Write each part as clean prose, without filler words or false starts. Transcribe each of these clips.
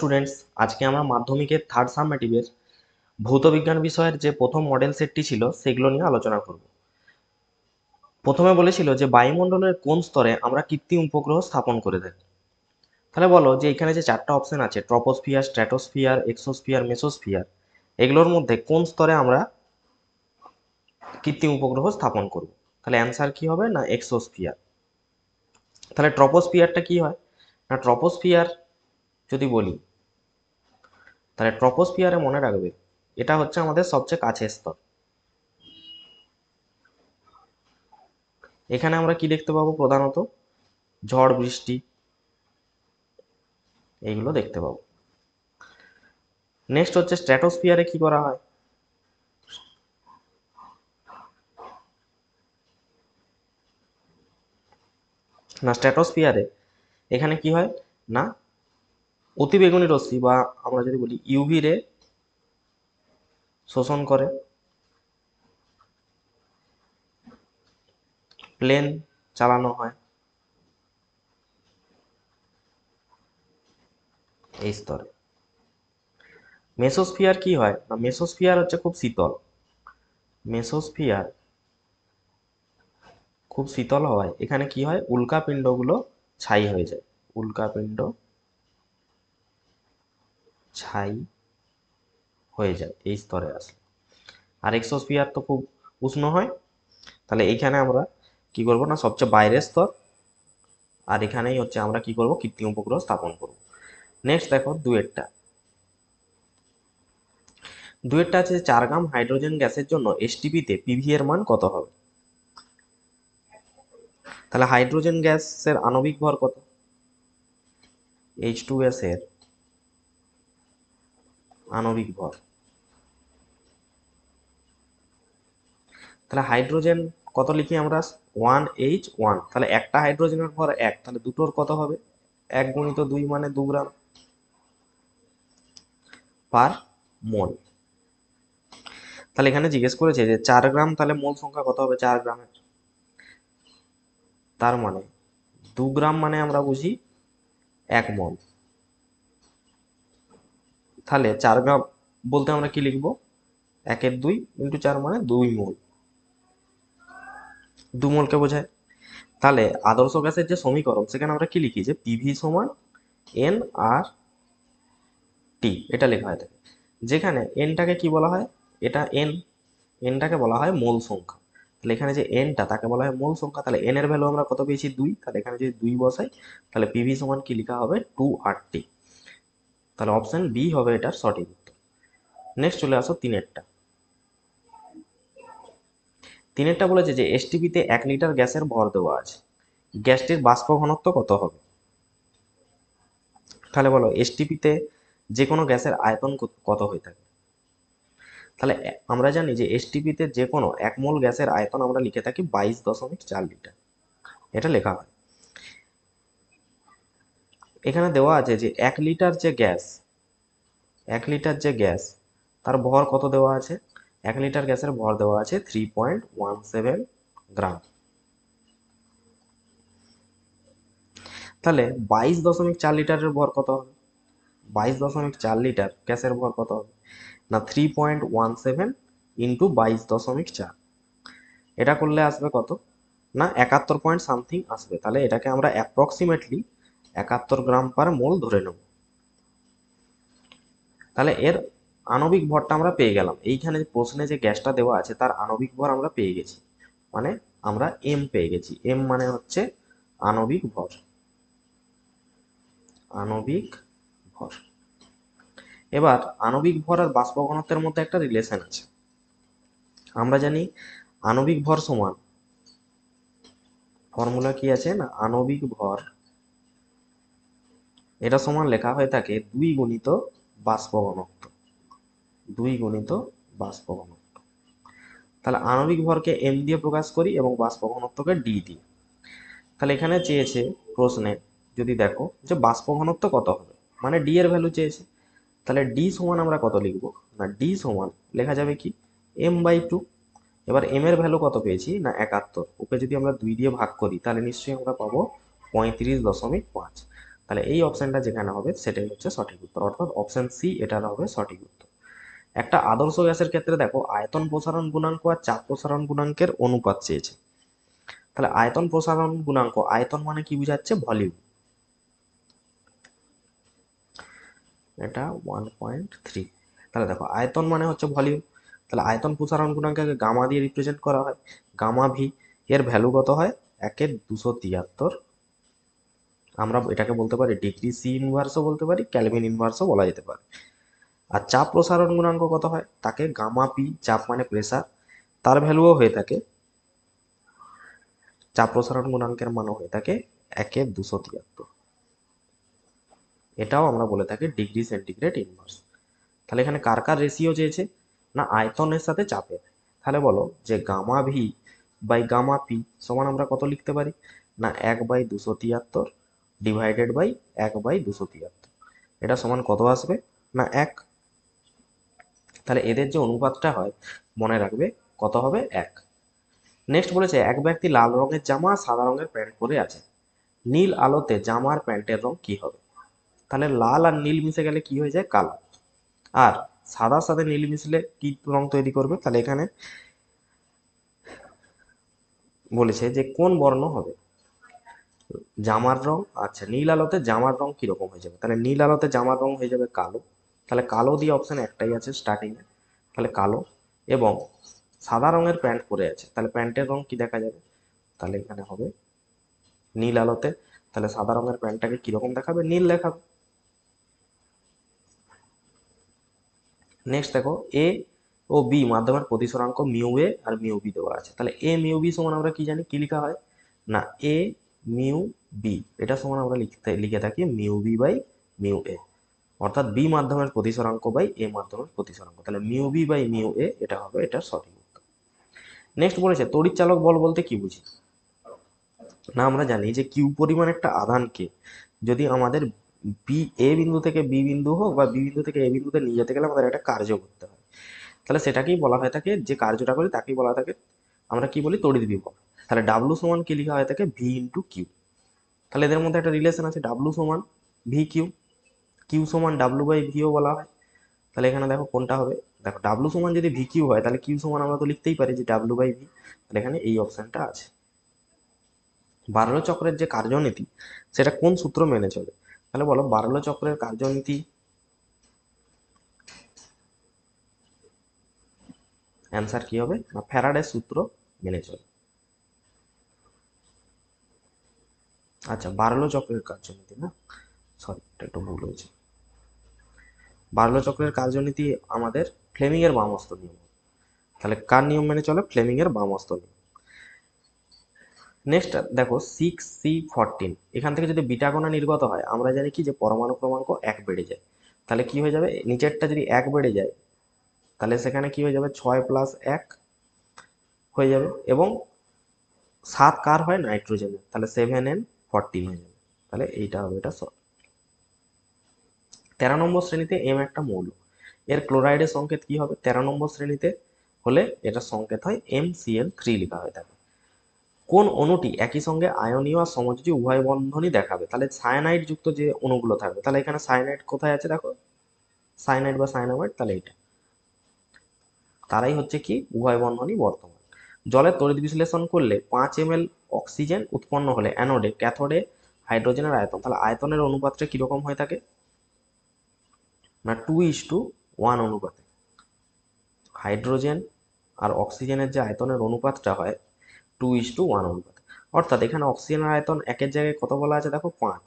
Students, আজকে আমরা মাধ্যমিকের থার্ড সামেটিভের ভৌত বিজ্ঞান বিষয়ের যে প্রথম মডেল সেটটি ছিল সেগুলো নিয়ে আলোচনা করব। প্রথমে বলেছিল যে বায়ুমণ্ডলের কোন স্তরে আমরা কৃত্রিম উপগ্রহ স্থাপন করে থাকি। তাহলে বলো যে এখানে যে চারটা অপশন আছে, ট্রপোস্ফিয়ার, স্ট্র্যাটোস্ফিয়ার, এক্সোস্ফিয়ার, মেসোস্ফিয়ার, এগুলোর মধ্যে কোন স্তরে আমরা কৃত্রিম উপগ্রহ স্থাপন করব। তাহলে অ্যান্সার কি হবে না এক্সোস্ফিয়ার। তাহলে ট্রপোস্ফিয়ারটা কি হয় না, ট্রপোস্ফিয়ার যদি বলি তাহলে ট্রপোস্ফিয়ারে মনে রাখবে এটা হচ্ছে আমাদের সবচেয়ে কাছের স্তর। এখানে আমরা কি দেখতে পাবো, প্রধানত ঝড় বৃষ্টি এইগুলো দেখতে পাবো। নেক্সট হচ্ছে স্ট্র্যাটোস্ফিয়ারে কি করা হয় না, স্ট্র্যাটোস্ফিয়ারে এখানে কি হয় না, অতিবেগুনি রশ্মি বা আমরা যদি বলি ইউভি রে শোষণ করে, প্লেন চালানো হয় এই স্তরে। মেসোস্ফিয়ার কি হয় না, মেসোস্ফিয়ার হচ্ছে খুব শীতল। মেসোস্ফিয়ার খুব শীতল হওয়ায় এখানে কি হয়, উল্কাপিণ্ডগুলো ছাই হয়ে যায়, উল্কাপিণ্ড ছাই হয়ে যায় এই স্তরে আসলে। আর এক্সোস্ফিয়ার তো খুব উষ্ণ হয়, তাহলে এইখানে আমরা কি করব না, সবচেয়ে বাইরের স্তর, আর এখানেই হচ্ছে আমরা কি করব, কৃত্রিম উপগ্রহ স্থাপন করব। নেক্সট দেখো দুয়েরটা। দুয়েরটা আছে 4 গ্রাম হাইড্রোজেন গ্যাসের জন্য এসটিপিতে পিভি এর মান কত হবে। তাহলে হাইড্রোজেন গ্যাসের আণবিক ভর কত, H2 গ্যাসের আণবিক ভর। তাহলে হাইড্রোজেন কত লিখি আমরা, 1H1। তাহলে একটা হাইড্রোজেনের ভর 1, তাহলে দুটোর কত হবে, 1 গুণিত 2 মানে 2 গ্রাম পার মোল। তাহলে এখানে জিজ্ঞেস করেছে যে 4 গ্রাম, তাহলে মোল সংখ্যা কত হবে 4 গ্রামের। তার মানে 2 গ্রাম মানে আমরা বুঝি 1 মোল। তাহলে 4 গ্রাম বলতে আমরা কি লিখবো, 1 এর 2 ইন্টু 4 মানে 2 মোল, 2 মোলকে বোঝায়। তাহলে আদর্শ গ্যাসের যে সমীকরণ সেখানে আমরা কি লিখি, যে পিভি সমান এন আর টি, এটা লেখা হয় থাকে। যেখানে এনটাকে কি বলা হয়, এটা এনটাকে বলা হয় মোল সংখ্যা। তাহলে এখানে যে এনটা তাকে বলা হয় মোল সংখ্যা। তাহলে এন এর ভ্যালু আমরা কত পেয়েছি 2, তাহলে এখানে যদি 2 বসাই তাহলে পিভি সমান কি লেখা হবে 2RT। তাহলে অপশন বি হবে এটার সঠিক উত্তর। নেক্সট চলে আসো তিনেরটা। তিনেরটা বলেছে যে এসটিপিতে 1 লিটার গ্যাসের ভর দেওয়া আছে, গ্যাসটির বাষ্প ঘনত্ব কত হবে। তাহলে বলো এসটিপিতে যে কোনো গ্যাসের আয়তন কত হয়ে থাকে। তাহলে আমরা জানি যে এসটিপিতে যে কোনো 1 মোল গ্যাসের আয়তন আমরা লিখে থাকি 22.4 লিটার, এটা লেখা হয়। এখানে দেওয়া আছে যে 1 লিটার যে গ্যাস, 1 লিটার যে গ্যাস তার ভর কত দেওয়া আছে, 1 লিটার গ্যাসের ভর দেওয়া আছে 3.17 গ্রাম। তাহলে 22.4 লিটারের ভর কত হবে, 22.4 লিটার গ্যাসের ভর কত হবে না 3.17 ইন্টু 22.4, এটা করলে আসবে কত না 71 পয়েন্ট সামথিং আসবে। তাহলে এটাকে আমরা অ্যাপ্রক্সিমেটলি 71 গ্রাম পার মোল ধরে নেব। তাহলে এর আণবিক ভরটা আমরা পেয়ে গেলাম, এইখানে প্রশ্নে যে গ্যাসটা দেওয়া আছে তার আণবিক ভর আমরা পেয়ে গেছি, মানে আমরা এম পেয়ে গেছি। এম মানে হচ্ছে আণবিক ভর, আণবিক ভর। এবার আণবিক ভর আর বাষ্প ঘনত্বের মধ্যে একটা রিলেশন আছে। আমরা জানি আণবিক ভর সমান, ফর্মুলা কি আছে না, আণবিক ভর এটা সমান লেখা হয়ে থাকে 2 গুণিত বাষ্প ঘনত্ব, 2 গুণিত বাষ্প ঘনত্ব। তাহলে আণবিক ভরকে এম দিয়ে প্রকাশ করি এবং বাষ্প ঘনত্বকে ডি দিয়ে। তাহলে এখানে চেয়েছে প্রশ্নে, যদি দেখো যে বাষ্প ঘনত্ব কত হবে, মানে ডি এর ভ্যালু চেয়েছে। তাহলে ডি সমান আমরা কত লিখবো না, ডি সমান লেখা যাবে কি m/2। এবার এম এর ভ্যালু কত পেয়েছি না 71, ওকে যদি আমরা 2 দিয়ে ভাগ করি তাহলে নিশ্চয়ই আমরা পাবো 35.5। তাহলে এই অপশনটা যেখানে হবে সেটাই হচ্ছে সঠিক উত্তর, অর্থাৎ অপশন সি এটার হবে সঠিক উত্তর। একটা আদর্শ গ্যাসের ক্ষেত্রে দেখো আয়তন প্রসারণ গুণাঙ্ক আর চাপ প্রসারণ গুণাঙ্কের অনুপাত চেয়েছে। তাহলে আয়তন প্রসারণ গুণাঙ্ক, আয়তন মানে কি বোঝাচ্ছে? ভলিউম। এটা 1.3। তাহলে দেখো আয়তন মানে হচ্ছে ভলিউম, তাহলে আয়তন প্রসারণ গুণাঙ্ককে গামা দিয়ে রিপ্রেজেন্ট করা হয়, গামা ভি। এর ভ্যালু কত হয়? 1/273। আমরা এটাকে বলতে পারি ডিগ্রি সি ইনভার্সও বলতে পারি, ক্যালভিন ইনভার্সও বলা যেতে পারে। আর চাপ প্রসারণ গুণাঙ্ক কত হয়? তাকে গামা পি, চাপ মানে প্রেসার, তার ভ্যালুও হয়ে থাকে, চাপ প্রসারণ গুণাঙ্কের মানও হয়ে থাকে 1/273। এটাও আমরা বলে থাকি ডিগ্রি সেন্টিগ্রেড ইনভার্স। তাহলে এখানে কার কার রেশিও চেয়েছে? না আয়তনের সাথে চাপের। তাহলে বলো যে gamma v by gamma p সমান আমরা কত লিখতে পারি? না 1/273 ডিভাইডেড বাই 1/273। এটা সমান কত আসবে? না 1। তাহলে এদের যে অনুপাতটা হয় মনে রাখবে কত হবে? 1। নেক্সট বলেছে এক ব্যক্তি লাল রঙের জামা সাদা রঙের প্যান্ট পরে আছে, নীল আলোতে জামার প্যান্টের রং কি হবে? তাহলে লাল আর নীল মিশে গেলে কি হয়ে যায়? কালো। আর সাদার সাথে নীল মিশলে কি রং তৈরি করবে? তাহলে এখানে বলেছে যে কোন বর্ণ হবে জামার রং। আচ্ছা, নীল আলোতে জামার রং কিরকম হয়ে যাবে? তাহলে নীল আলোতে জামার রং হয়ে যাবে কালো। তাহলে কালো দিয়ে অপশন একটাই আছে স্টার্টিং এ, তাহলে কালো। এবং সাদা রঙের প্যান্ট পরে আছে, তাহলে প্যান্টের রং কি দেখা যাবে? তাহলে এখানে হবে নীল আলোতে, তাহলে সাদা রঙের প্যান্টটাকে কিরকম দেখাবে? নীল দেখাবে। নেক্সট দেখো এ ও বি মাধ্যমের প্রতিসরাঙ্ক মিউ এ আর মিউ বি দেওয়া আছে। তাহলে এ মিউ বি সমান আমরা কি জানি, কি লেখা হয়? না এ মিউ বি এটা সমান আমরা লিখে থাকি mu b by mu a, অর্থাৎ বি মাধ্যমের প্রতিসরাঙ্ক বাই এ মাধ্যমের প্রতিসরাঙ্ক। তাহলে mu b by mu a এটা হবে এটার সঠিক উত্তর। নেক্সট বলেছে তড়িৎ চালক বল বলতে কি বুঝি? না আমরা জানি যে কিউ পরিমাণ একটা আধানকে যদি আমাদের বি এ বিন্দু থেকে বি বিন্দু হোক বা বি বিন্দু থেকে এ বিন্দুতে নিয়ে যেতে গেলে আমাদের একটা কার্য করতে হয়, তাহলে সেটাকেই বলা হয়ে থাকে, যে কার্যটা করি তাকেই বলা থাকে, আমরা কি বলি? তড়িৎ বিভব। তাহলে ডাব্লু সমান কি লেখা হয়ে থাকে? V into q. তাহলে এদের মধ্যে একটা রিলেশন আছে, ডাব্লু সমান ভি কিউ, কিউ সমান ডাব্লু বাই ভিও বলা হয়। তাহলে এখানে দেখো কোনটা হবে? দেখো ডাব্লু সমান যদি ভি কিউ হয় তাহলে কিউ সমান আমরা তো লিখতেই পারি যে ডাব্লু বাই ভি। তাহলে এখানে এই অপশনটা আছে। বার্লো চক্রের যে কার্যনীতি সেটা কোন সূত্র মেনে চলে? তাহলে বলো বার্লো চক্রের কার্যনীতি অ্যান্সার কি হবে? না ফ্যারাডের সূত্র মেনে চলে। আচ্ছা বার্লো চক্রের কার্যনীতি না, সরি এটা একটু ভুল হয়েছে। বার্লো চক্রের কার্যনীতি আমাদের ফ্লেমিং এর বামস্ত নিয়ম। তাহলে কার নিয়ম মেনে চলে? ফ্লেমিং এর বামস্ত নিয়ম। নেক্সট দেখো 6C14, এখান থেকে যদি বিটা কণা নির্গত হয় আমরা জানি কি যে পরমাণু ক্রমাঙ্ক 1 বেড়ে যায়। তাহলে কি হয়ে যাবে? নিচেরটা যদি 1 বেড়ে যায় তাহলে সেখানে কি হয়ে যাবে? 6 প্লাস 1 হয়ে যাবে। এবং 7 কার হয়? নাইট্রোজেনের, তাহলে 7N14 হয়ে যাবে। তাহলে এইটা হবে এটা সঠিক। 13 নম্বর শ্রেণীতে এম একটা মৌল, এর ক্লোরাইডের সংকেত কি হবে? 13 নম্বর শ্রেণীতে হলে এটা সংকেত হয় MCl3 লেখা হয়ে থাকে। কোন অণুটি একই সঙ্গে আয়নীয় আর সমযোজী উভয় বন্ধনই দেখাবে? তাহলে সায়ানাইড যুক্ত যে অণুগুলো থাকবে, তাহলে এখানে সায়ানাইড কোথায় আছে দেখো, সায়ানাইড বা সায়ানামাইড, তাহলে এটা তারাই হচ্ছে কি উভয় বন্ধনই বর্তমান। জলের তড়িৎ বিশ্লেষণ করলে 5 ml অক্সিজেন উৎপন্ন হলে অ্যানোডে ক্যাথোডে হাইড্রোজেনের আয়তন, তাহলে আয়তনের অনুপাতটা কিরকম হয়ে থাকে? না 2:1 অনুপাতে। হাইড্রোজেন আর অক্সিজেনের যে আয়তনের অনুপাতটা হয় 2:1 অনুপাত। অর্থাৎ এখানে অক্সিজেনের আয়তন একের জায়গায় কত বলা আছে দেখো? 5।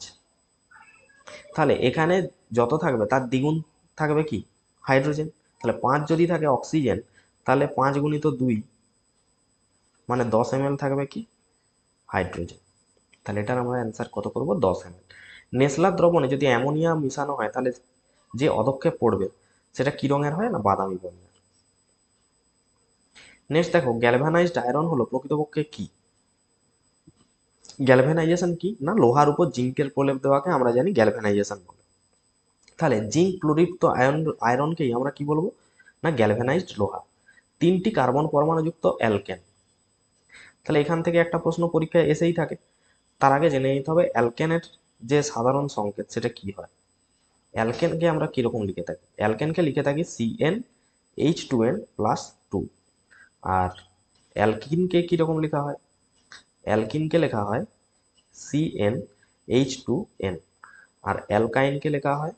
তাহলে এখানে যত থাকবে তার দ্বিগুণ থাকবে কি? হাইড্রোজেন। তাহলে 5 যদি থাকে অক্সিজেন, তাহলে 5 গুণিত 2 মানে 10 ml থাকবে কি? হাইড্রোজেন। তাহলে এটার আমরা অ্যান্সার কত করব? 10 ml। নেসলার দ্রবণে যদি অ্যামোনিয়া মিশানো হয় তাহলে যে অধক্ষেপ পড়বে সেটা কি রঙের হয়? না বাদামি বর্ণের। নেক্সট দেখো গ্যালভানাইজড আয়রন হলো প্রকৃতপক্ষে কি? গ্যালভানাইজেশন কি? না লোহার উপর জিঙ্কের প্রলেপ দেওয়াকে আমরা জানি গ্যালভানাইজেশন বলে। তাহলে জিঙ্ক ক্লোরিপ্ত আয়রনকেই আমরা কি বলবো? না গ্যালভানাইজড লোহা। 3টি কার্বন পরমাণুযুক্ত অ্যালকেন। তাহলে এখান থেকে একটা প্রশ্ন পরীক্ষায় এসেই থাকে, তার আগে জেনে নিতে হবে অ্যালকেনের যে সাধারণ সংকেত সেটা কি হয়? অ্যালকেনকে আমরা কিরকম লিখে থাকি? অ্যালকেনকে লিখে থাকি CnH2n+2। আর অ্যালকিনকে কিরকম লেখা হয়? অ্যালকিনকে লেখা হয় CnH2n। আর অ্যালকাইনকে লেখা হয়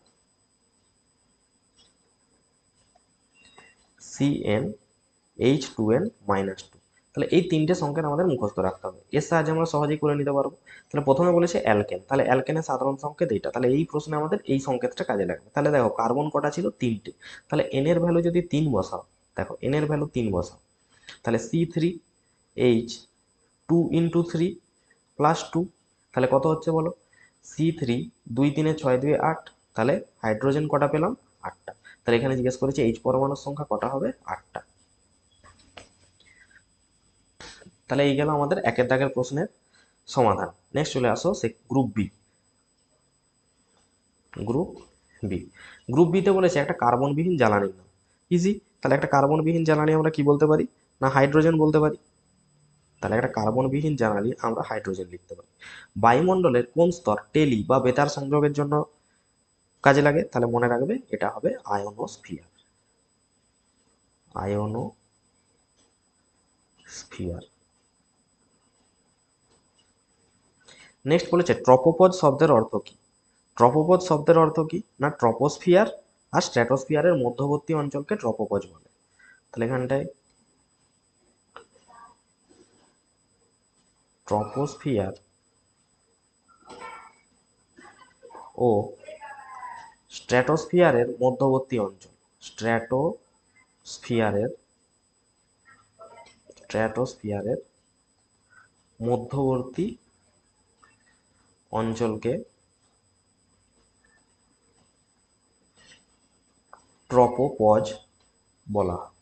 CnH2n-2। তাহলে এই তিনটে সংকেত আমাদের মুখস্থ রাখতে হবে, এর সাহায্যে আমরা সহজেই করে নিতে পারবো। তাহলে প্রথমে বলেছে অ্যালকেন, তাহলে অ্যালকেনের সাধারণ সংকেত এইটা, তাহলে এই প্রশ্নে আমাদের এই সংকেতটা কাজে লাগবে। তাহলে দেখো কার্বন কটা ছিল? 3টে। তাহলে এন এর ভ্যালু যদি 3 বসাও, দেখো এন এর ভ্যালু 3 বসাও, তাহলে C3H2 × 3 + 2, তাহলে কত হচ্ছে বলো? C3, 2 3 6 2 8, তাহলে হাইড্রোজেন কটা পেলাম? 8টা। তাহলে এখানে জিজ্ঞেস করেছে এইচ পরমাণুর সংখ্যা কটা হবে? 8টা। তাহলে এই গেল আমাদের একের দাগের প্রশ্নের সমাধান। নেক্সট চলে আসো সে group B. Group B, group বিতে বলেছে একটা কার্বনবিহীন জ্বালানির নাম। ইজি। তাহলে একটা কার্বনবিহীন জ্বালানি আমরা কি বলতে পারি? না হাইড্রোজেন বলতে পারি। তাহলে একটা কার্বনবিহীন জ্বালানি আমরা হাইড্রোজেন লিখতে পারি। বায়ুমণ্ডলের কোন স্তর টেলি বা বেতার সংযোগের জন্য কাজে লাগে? তাহলে মনে রাখবে এটা হবে আয়োনোস্ফিয়ার। আয়োনোস্ফিয়ার। নেক্সট বলেছে ট্রপোপজ শব্দের অর্থ কি? ট্রপোপজ শব্দের অর্থ কি? না ট্রপোস্ফিয়ার আর স্ট্র্যাটোস্ফিয়ারের মধ্যবর্তী অঞ্চলকে ট্রপোপজ বলে। তাহলে এখানটায় ট্রপোস্ফিয়ার ও স্ট্র্যাটোস্ফিয়ারের মধ্যবর্তী অঞ্চল, স্ট্র্যাটোস্ফিয়ারের স্ট্র্যাটোস্ফিয়ারের মধ্যবর্তী অঞ্চলকে ট্রপোপজ বলা হয়।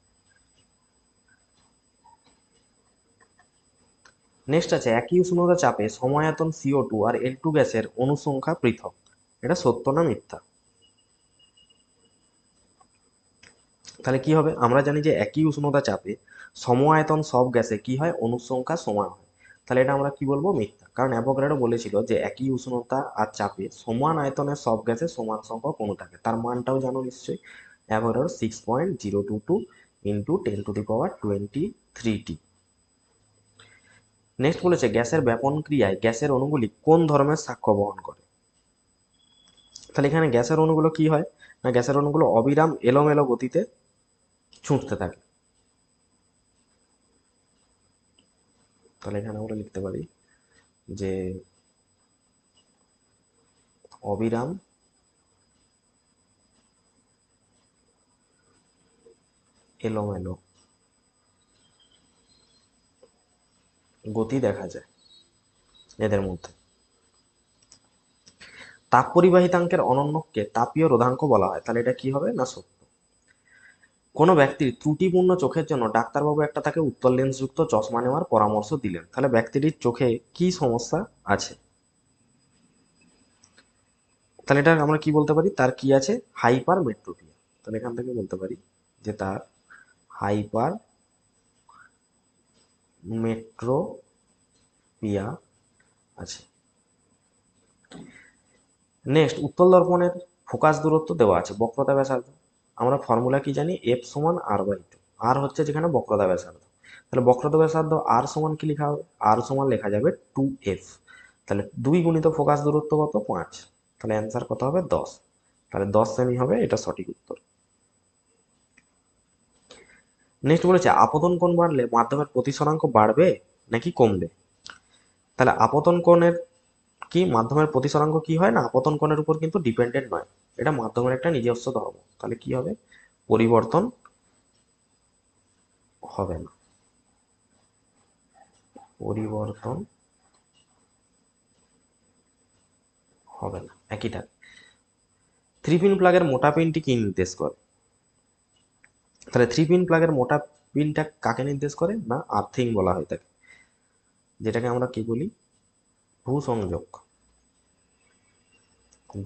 নেক্সট আছে একই উষ্ণতা চাপে সমায়তন CO2 আর N2 গ্যাসের অনুসংখ্যা পৃথক, এটা সত্য না মিথ্যা? তাহলে কি হবে? আমরা জানি যে একই উষ্ণতা চাপে সম-আয়তন সব গ্যাসে কি হয়? অনুসংখ্যা সমান হয়। তাহলে এটা আমরা কি বলবো? মিথ্যা। কারণ অ্যাভোগাড্রো বলেছিল যে একই উষ্ণতা আর চাপে সমান আয়তনের সব গ্যাসে সমান সংখ্যক অণু থাকে। তার মানটাও জানো নিশ্চয়ই, অ্যাভোগাড্রো 6.022 ইন্টু 10⁻23t। নেক্সট বলেছে গ্যাসের ব্যাপন ক্রিয়ায় গ্যাসের অণুগুলি কোন ধর্মের সাক্ষ্য বহন করে? তাহলে এখানে গ্যাসের অণুগুলো কি হয়? না গ্যাসের অণুগুলো অবিরাম এলোমেলো গতিতে ছুটতে থাকে। তাহলে এখানে আমরা লিখতে পারি যে অবিরাম এলোমেলো গতি দেখা যায় এদের মধ্যে। তাপ পরিবাহিতাঙ্কের অনন্যকে তাপীয় রোধাঙ্ক বলা হয়। তাহলে এটা কি হবে? না সত্য। কোনো ব্যক্তির ত্রুটিপূর্ণ চোখের জন্য ডাক্তারবাবু একটা তাকে উত্তল লেন্সযুক্ত চশমা নেওয়ার পরামর্শ দিলেন। তাহলে ব্যক্তিটির চোখে কি সমস্যা আছে? তাহলে এটা আমরা কি বলতে পারি? তার কি আছে? হাইপার মেট্রোপিয়া। তাহলে এখান থেকে বলতে পারি যে তার হাইপার মেট্রোপিয়া আছে। নেক্সট উত্তল দর্পণের ফোকাস দূরত্ব দেওয়া আছে, বক্রতা ব্যাসার্ধ। আমরা ফর্মুলা কি জানি? F=R/2। আর হচ্ছে যেখানে বক্রতা ব্যাসার্ধ। তাহলে বক্রতা ব্যাসার্ধ আর সমান কি লেখা হবে? আর সমান লেখা যাবে 2F। তাহলে 2 গুণিত ফোকাস দূরত্ব কত? 5। তাহলে অ্যান্সার কত হবে? 10। তাহলে 10 সেমি হবে এটা সঠিক উত্তর। নেক্সট বলেছে আপতন কোণ বাড়লে মাধ্যমের প্রতিসরাঙ্ক বাড়বে নাকি কমবে? তাহলে আপতন কোণের কি মাধ্যমের প্রতিসরাঙ্ক কি হয় না আপতন কোণের উপর কিন্তু ডিপেন্ডেন্ট নয়, এটা মাধ্যমের একটা নিজস্ব ধর্ম। তাহলে কি হবে? পরিবর্তন হবে না। পরিবর্তন হবে না, একই থাকে। থ্রি পিন প্লাগের মোটা পিনটি কি নির্দেশ করে? তাহলে থ্রি পিন প্লাগের মোটা পিনটা কাকে নির্দেশ করে? না আর্থিং বলা হয় তাকে, যেটাকে আমরা কি বলি? ভূ সংযোগ।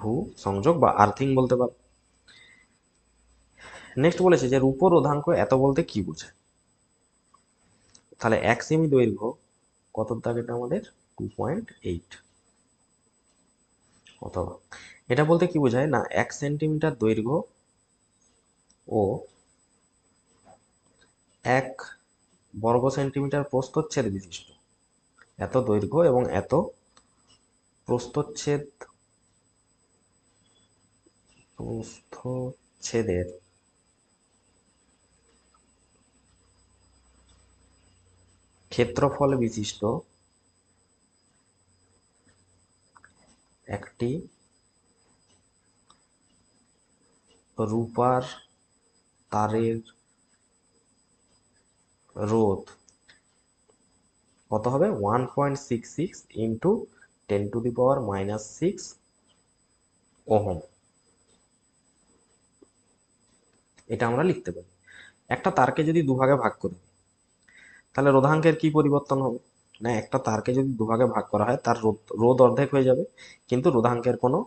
ভূ সংযোগ বা আর্থিং বলতে পারো। নেক্সট বলেছে যে রূপ রোধাঙ্ক এত বলতে কি বোঝায়? তাহলে 1 সেমি দৈর্ঘ্য কত দাগ? এটা আমাদের 2.8। অথবা এটা বলতে কি বোঝায় না 1 সেন্টিমিটার দৈর্ঘ্য ও 1 বর্গ সেন্টিমিটার প্রস্থচ্ছেদ বিশিষ্ট, এত দৈর্ঘ্য এবং এত প্রস্থচ্ছেদের ক্ষেত্রফল বিশিষ্ট একটি রূপার তারের রোধ কত হবে? 1.66 ইন্টু 10⁻⁻6 ওহম। এটা আমরা লিখতে পারি। একটা তারকে যদি দুভাগে ভাগ করি তাহলে রোধাঙ্কের কি পরিবর্তন হবে? না, একটা তারকে যদি দুভাগে ভাগ করা হয় তার রোধ রোধ অর্ধেক হয়ে যাবে, কিন্তু রোধাঙ্কের কোনো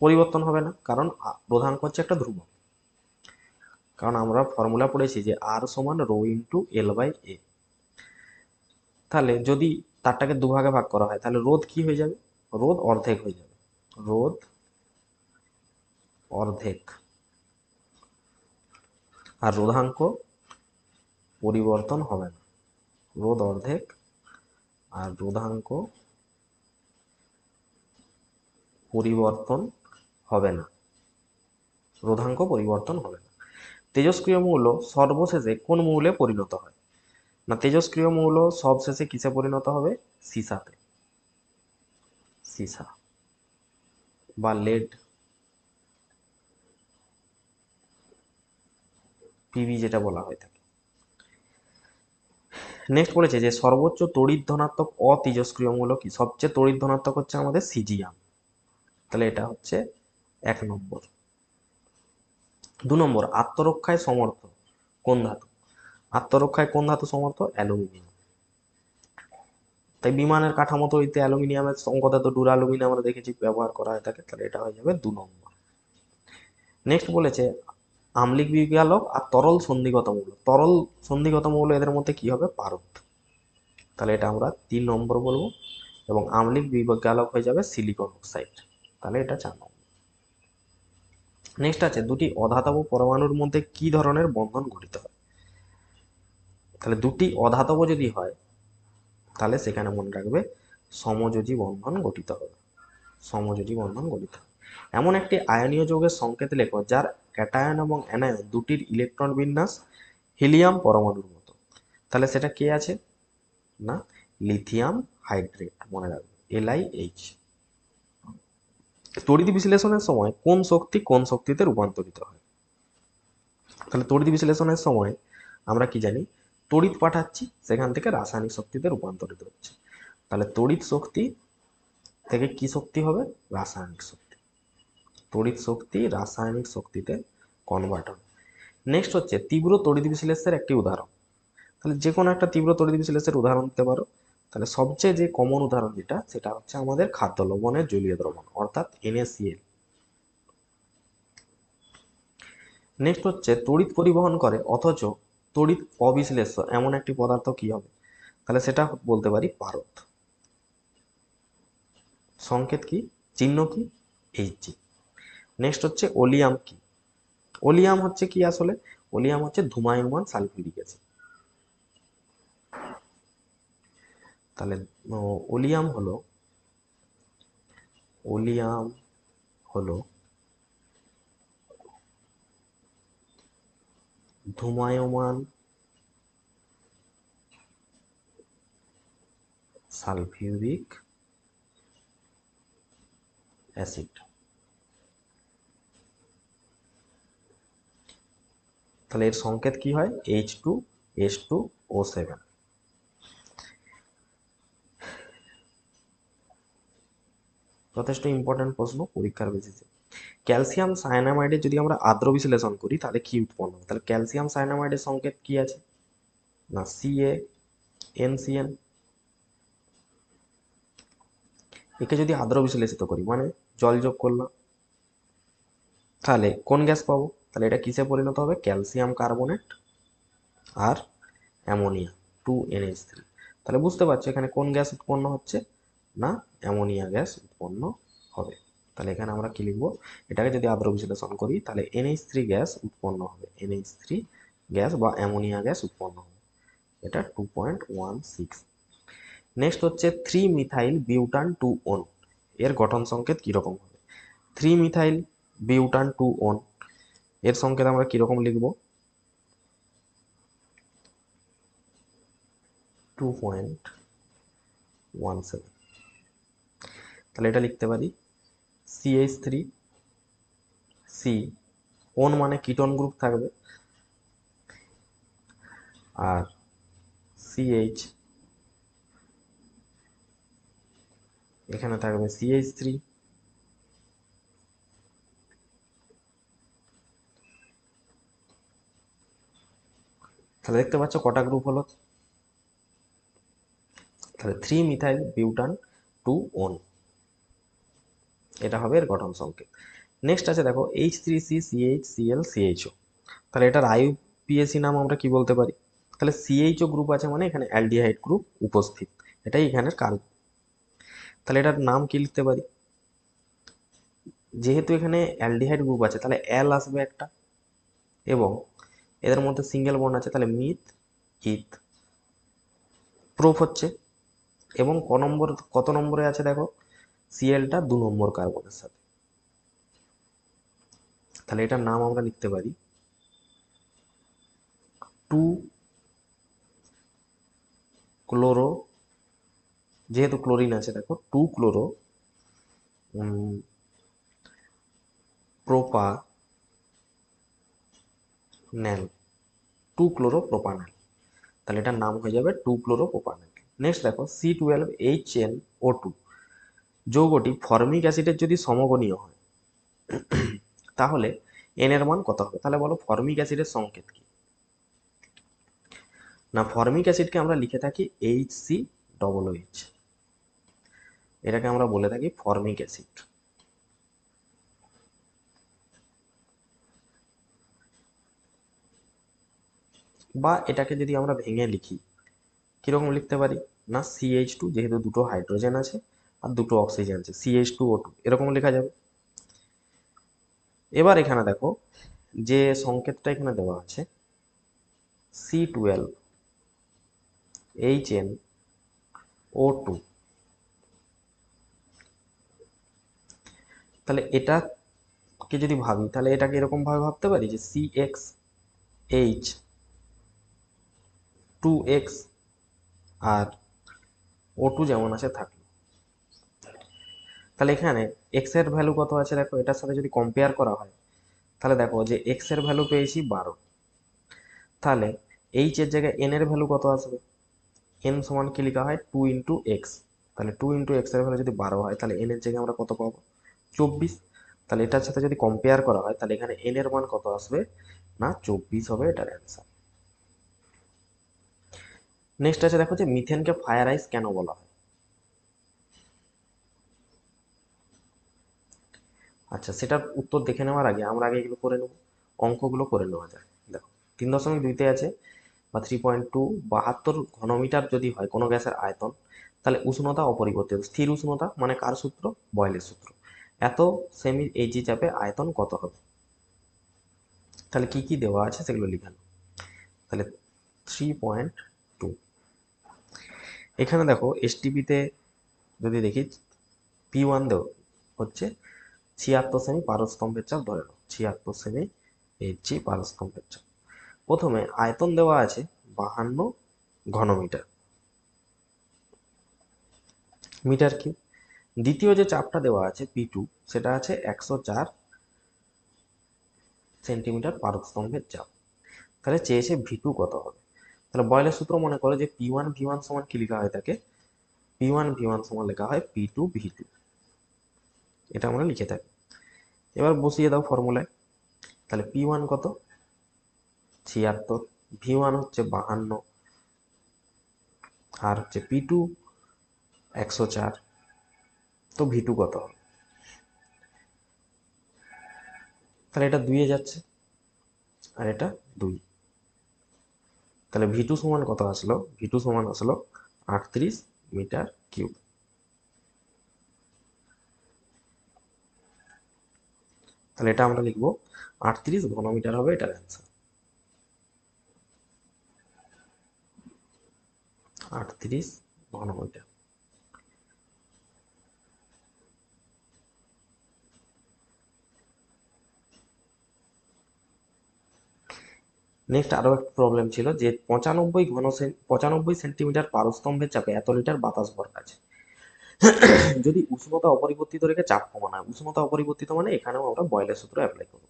পরিবর্তন হবে না, কারণ রোধাঙ্ক হচ্ছে একটা ধ্রুবক। কারণ আমরা ফর্মুলা পড়েছি যে আর সমান রো ইন্টু এল বাই এ। তাহলে যদি তারটাকে দুভাগে ভাগ করা হয় তাহলে রোধ কি হয়ে যাবে? রোধ অর্ধেক হয়ে যাবে, রোধ অর্ধেক। আর রোধাঙ্ক পরিবর্তন হবে না, রোধ অর্ধেক আর রোধাঙ্ক পরিবর্তন হবে না, রোধাঙ্ক পরিবর্তন হবে না। তেজস্ক্রিয় মৌল সর্বশেষে কোন মৌলে পরিণত হয়? না, তেজস্ক্রিয় মৌল সবশেষে কিসে পরিণত হবে? সীসাতে, সীসা বা লেড, পিবি যেটা বলা হয় থাকে। নেক্সট বলেছে যে সর্বোচ্চ তড়িৎ ধনাত্মক অতেজস্ক্রিয় মৌল কি? সবচেয়ে তড়িৎ ধনাত্মক হচ্ছে আমাদের সিজিয়াম, তাহলে এটা হচ্ছে 1 নম্বর। 2 নম্বর, আত্মরক্ষায় সমর্থ কোন ধাতু? আত্মরক্ষায় কোন ধাতু সমর্থ? অ্যালুমিনিয়াম। তাই বিমানের কাঠামো তৈরিতে অ্যালুমিনিয়ামের সংকোধাত ডুরালুমিন আমরা দেখেছি ব্যবহার করা হয়ে থাকে, তাহলে এটা হয়ে যাবে 2 নম্বর। নেক্সট বলেছে আম্লিক বিয়োগালক আর তরল সন্ধিগত মৌল, তরল সন্ধিগত মৌল এদের মধ্যে কি হবে? পারদ, তাহলে এটা আমরা 3 নম্বর বলবো। এবং আম্লিক বিয়োগালক হয়ে যাবে সিলিকন অক্সাইড, তাহলে এটা 4 নম্বর। নেক্সট আছে দুটি অধাতব পরমাণুর মধ্যে কি ধরনের বন্ধন গঠিত হয়? তাহলে দুটি অধাতব যদি হয় তাহলে সেখানে মনে রাখবে সমযোজী বন্ধন গঠিত হবে, সমযোজী বন্ধন গঠিত হবে। এমন একটি আয়নীয় যৌগের সংকেত লেখো যার ক্যাটায়ন এবং অ্যানায়ন দুটির ইলেকট্রন বিন্যাস হিলিয়াম পরমাণুর মতো। তাহলে সেটা কে আছে? না, লিথিয়াম হাইড্রেট, মনে রাখবে LiH। তড়িৎ বিশ্লেষণের সময় কোন শক্তি কোন শক্তিতে রূপান্তরিত হয়? তাহলে তড়িৎ বিশ্লেষণের সময় আমরা কি জানি? তড়িৎ পাঠাচ্ছি, সেখান থেকে রাসায়নিক শক্তিতে রূপান্তরিত হচ্ছে, তাহলে তড়িৎ শক্তি থেকে কি শক্তি হবে? রাসায়নিক শক্তি। তড়িৎ শক্তি রাসায়নিক শক্তিতে কনভার্ট হবে। নেক্সট হচ্ছে তীব্র তড়িৎ বিশ্লেষের একটি উদাহরণ। তাহলে যে কোনো একটা তীব্র তড়িৎ বিশ্লেষের উদাহরণ দিতে পারো। তাহলে সবচেয়ে যে কমন উদাহরণ যেটা, সেটা হচ্ছে আমাদের খাদ্য লবণের জলীয় দ্রবণ, অর্থাৎ NaCl। নেক্সট হচ্ছে তড়িৎ পরিবহন করে অথচ তড়িৎ অবিশ্লেষ্য এমন একটি পদার্থ কি হবে? তাহলে সেটা বলতে পারি পারদ। সংকেত কি? চিহ্ন কি? Hg। নেক্সট হচ্ছে ওলিয়াম কি? ওলিয়াম হচ্ছে কি আসলে? ওলিয়াম হচ্ছে ধূমায়মান সালফিউরিক অ্যাসিড। তাহলে ওলিয়াম হলো ওলিয়াম হলো ধূমায়মান সালফিউরিক অ্যাসিড। তাহলে এর সংকেত কি হয়? H2S2O7। যথেষ্ট ইম্পর্টেন্ট প্রশ্ন পরীক্ষার বেসিসে। ক্যালসিয়াম সায়ানামাইডের যদি আমরা আদ্র বিশ্লেষণ করি তাহলে কি উৎপন্ন হবে? তাহলে ক্যালসিয়াম সায়ানামাইডের সংকেত কি আছে? না, CaNCN। একে যদি আদ্র বিশ্লেষিত করি মানে জল যোগ করলাম, তাহলে কোন গ্যাস পাবো? তাহলে এটা কিসে পরিণত হবে? ক্যালসিয়াম কার্বনেট আর অ্যামোনিয়া 2NH3। তাহলে বুঝতে পারছো এখানে কোন গ্যাস উৎপন্ন হচ্ছে? না, অ্যামোনিয়া গ্যাস উৎপন্ন হবে। তাহলে এখানে আমরা কি লিখবো, এটাকে যদি আদ্র বিশ্লেষণ করি তাহলে NH3 গ্যাস উৎপন্ন হবে, NH3 গ্যাস বা অ্যামোনিয়া গ্যাস উৎপন্ন হবে, এটা 2.16। নেক্সট হচ্ছে 3 মিথাইল বিউটান 2 ওন, এর গঠন সংকেত কিরকম হবে। 3 মিথাইল বিউটান 2 ওন এর সংকেত আমরা কিরকম লিখব, 2.17। তাহলে এটা লিখতে পারি CH3 C, ওন মানে কিটোন গ্রুপ থাকবে, আর CH এখানে থাকবে CH3, তাহলে দেখতে পাচ্ছ কটা গ্রুপ হলো, তাহলে 3 মিথাইল বিউটান 2 ওন, এটা হবে এর গঠন সংকেত। নেক্সট আছে দেখো H3CCHClCHO, তাহলে এটার IUPAC নাম আমরা কি বলতে পারি, তাহলে CHO গ্রুপ আছে মানে এখানে অ্যালডিহাইড গ্রুপ উপস্থিত, এটাই এখানের কারণ। তাহলে এটার নাম কি লিখতে পারি, যেহেতু এখানে অ্যালডিহাইড গ্রুপ আছে তাহলে অ্যাল আসবে একটা, এবং এদের মধ্যে সিঙ্গেল বন্ড আছে তাহলে মিথ ইথ, প্রুফ হচ্ছে, এবং কত নম্বরে আছে দেখো, সিএলটা 2 নম্বর কার্বনের সাথে, তাহলে এটার নাম আমরা লিখতে পারি 2 ক্লোরো, যেহেতু ক্লোরিন আছে দেখো 2 ক্লোরো প্রোপানেল, 2 ক্লোরো প্রোপানেল, তাহলে এটার নাম হয়ে যাবে 2 ক্লোরো প্রোপানেল। নেক্সট দেখো C12HNO2 যৌগটি ফর্মিক অ্যাসিডের যদি সমগণীয় হয় তাহলে এন এর মান কত হবে, তাহলে বলো ফর্মিক অ্যাসিডের সংকেত কি, না ফর্মিক অ্যাসিডকে আমরা লিখে থাকি HCOOH, এটাকে আমরা বলে থাকি ফর্মিক অ্যাসিড। বা এটাকে যদি আমরা ভেঙে লিখি কিরকম লিখতে পারি, না CH2, যেহেতু দুটো হাইড্রোজেন আছে আর দুটো অক্সিজেন আছে, CH2O2 এরকম লেখা যাবে। এবার এখানে দেখো যে সংকেতটা এখানে দেওয়া আছে C12HNO2, তাহলে এটাকে যদি ভাবি তাহলে এটাকে এরকম ভাবে ভাবতে পারি যে CXH2X আর O2 যেমন আছে থাকলো, তাহলে এখানে এক্স এর ভ্যালু কত আছে দেখো, এটার সাথে যদি কম্পেয়ার করা হয় তাহলে দেখো যে এক্স এর ভ্যালু পেয়েছি 12, তাহলে এইচ এর জায়গায় এন এর ভ্যালু কত আসবে, এন সমান কি লেখা হয় 2 × x, তাহলে 2 × x এর ভ্যালু যদি 12 হয় তাহলে এন এর জায়গায় আমরা কত পাবো 24, তাহলে এটার সাথে যদি কম্পেয়ার করা হয় তাহলে এখানে এন এর মান কত আসবে, না 24 হবে এটার অ্যান্সার। নেক্সট আছে দেখো যে মিথেনকে ফায়ার আইস কেন বলা হয়, আচ্ছা সেটার উত্তর দেখে নেওয়ার আগে আমরা আগে এগুলো করে নেব, অঙ্কগুলো করে নেওয়া যায়। দেখো 3.2তে আছে বা 3.2 72 ঘনমিটার যদি হয় কোনো গ্যাসের আয়তন, তাহলে উষ্ণতা অপরিবর্তিত, স্থির উষ্ণতা মানে কার সূত্র, বয়েলের সূত্র, এত সেমি এইচজি চাপে আয়তন কত হবে, তাহলে কি কি দেওয়া আছে সেগুলো লিখে নাও। তাহলে 3.2, এখানে দেখো এসটিপিতে যদি দেখি P1 দেওয়া হচ্ছে 76 সেমি পারস্তম্ভের চাপ, ধরে নাও 76 সেমি এইচজি পারস্তম্ভের চাপ। প্রথমে আয়তন দেওয়া আছে 52 ঘনমিটার, মিটার কিউব। দ্বিতীয় যে চাপটা দেওয়া আছে P2 সেটা আছে 104 সেন্টিমিটার পারস্তম্ভের চাপ, তাহলে চেয়েছে V2 কত হবে। তাহলে বয়লের সূত্র মনে করো যে P1 V1 সমান কি লেখা হয় থাকে, P1 V1 সমান লেখা হয় P2 V2, এটা আমরা লিখে থাকি। এবার বসিয়ে দাও ফর্মুলায়, তাহলে P1 কত 76, V1 হচ্ছে 52, আর হচ্ছে P2 104, তো V2 কত হবে, তাহলে এটা 2 এ যাচ্ছে আর এটা 2, তাহলে V2 সমান কত আসলো, V2 সমান আসলো 38 মিটার কিউব। তাহলে এটা আমরা লিখবো 38 ঘনমিটার হবে এটার অ্যান্সার। 38 ঘনমিটার। নেক্সট আরো একটা প্রবলেম ছিল যে 95 সেন্টিমিটার পারস্তম্ভের চাপে এত লিটার বাতাস ভরা আছে। যদি উষ্ণতা অপরিবর্তিত রেখে চাপ কমানো হয়, উষ্ণতা অপরিবর্তিত মানে এখানেও আমরা বয়লের সূত্র অ্যাপ্লাই করব।